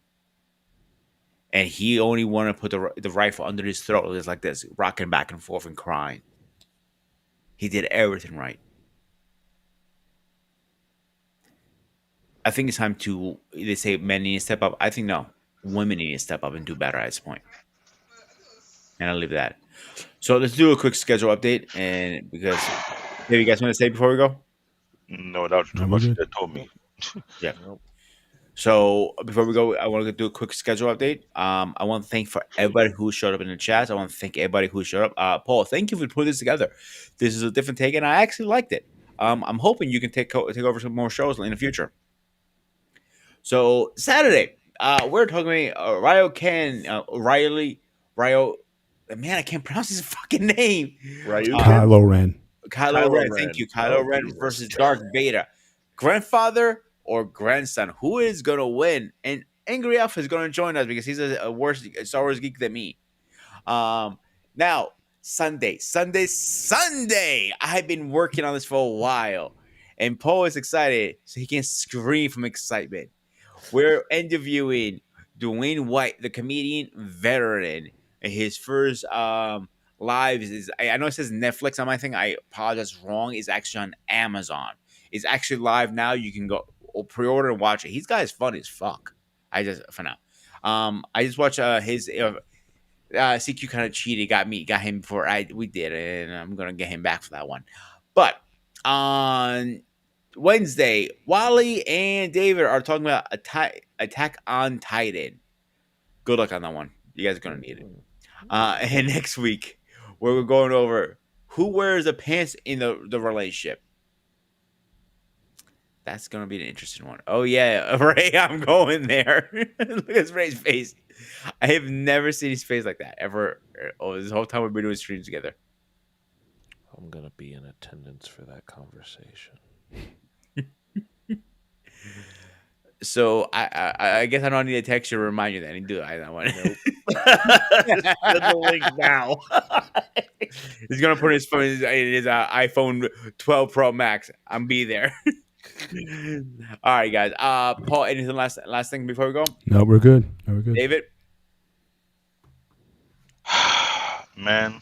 And he only wanted to put the rifle under his throat. It was like this, rocking back and forth and crying. He did everything right. I think it's time they say men need to step up. I think no. Women need to step up and do better at this point. And I'll leave that. So let's do a quick schedule update. And because, you guys want to say before we go? No, that was too much that told me. Yeah. So before we go, I want to do a quick schedule update. I want to thank for everybody who showed up in the chat. I want to thank everybody who showed up. Paul, thank you for putting this together. This is a different take, and I actually liked it. I'm hoping you can take over some more shows in the future. So Saturday, we're talking about Riley. Man, I can't pronounce his fucking name. Kylo Ren. Kylo Ren. Thank you. Kylo Ren versus Darth Vader. Grandfather or grandson? Who is gonna win? And Angry Alpha is gonna join us because he's a worse Star Wars geek than me. Now Sunday. I've been working on this for a while, and Paul is excited, so he can scream from excitement. We're interviewing Dwayne White, the comedian veteran. And his first live is I know it says Netflix on my thing. I apologize, wrong. It's actually on Amazon. It's actually live now. You can go pre-order and watch it. He's got his funny as fuck. I just for now. I just watched his CQ kind of cheated, got him before we did it, and I'm gonna get him back for that one. But on Wednesday, Wally and David are talking about Attack on Titan. Good luck on that one. You guys are gonna need it. And next week, we're going over who wears the pants in the relationship. That's gonna be an interesting one. Oh yeah, Ray, I'm going there. Look at Ray's face. I have never seen his face like that ever. Oh, this whole time we've been doing streams together. I'm gonna be in attendance for that conversation. So I guess I don't need a text to remind you that I didn't do it. I want. Nope. Send the link now. He's gonna put his phone in his iPhone 12 Pro Max. I'm be there. All right, guys. Paul, anything last thing before we go? No, we're good. No, we're good. David, Man,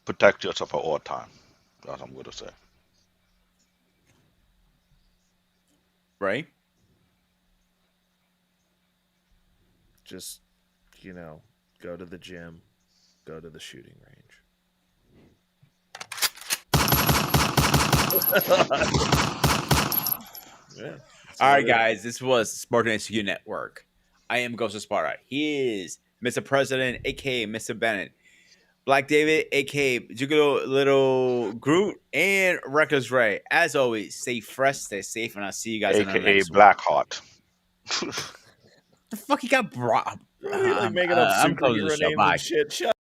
protect yourself at all time. That's what I'm gonna say. Ray. Just, go to the gym, go to the shooting range. Yeah. All right, guys. This was Spartan SQ Network. I am Ghost of Sparta. He is Mr. President, aka Mr. Bennett. Black David, aka Juggalo Little Groot, and Reckless Ray. As always, stay fresh, stay safe, and I'll see you guys in the AKA next Blackheart. one. The fuck you got brought? You're like making up I'm closing the superhero show. names Bye. and shit. Shut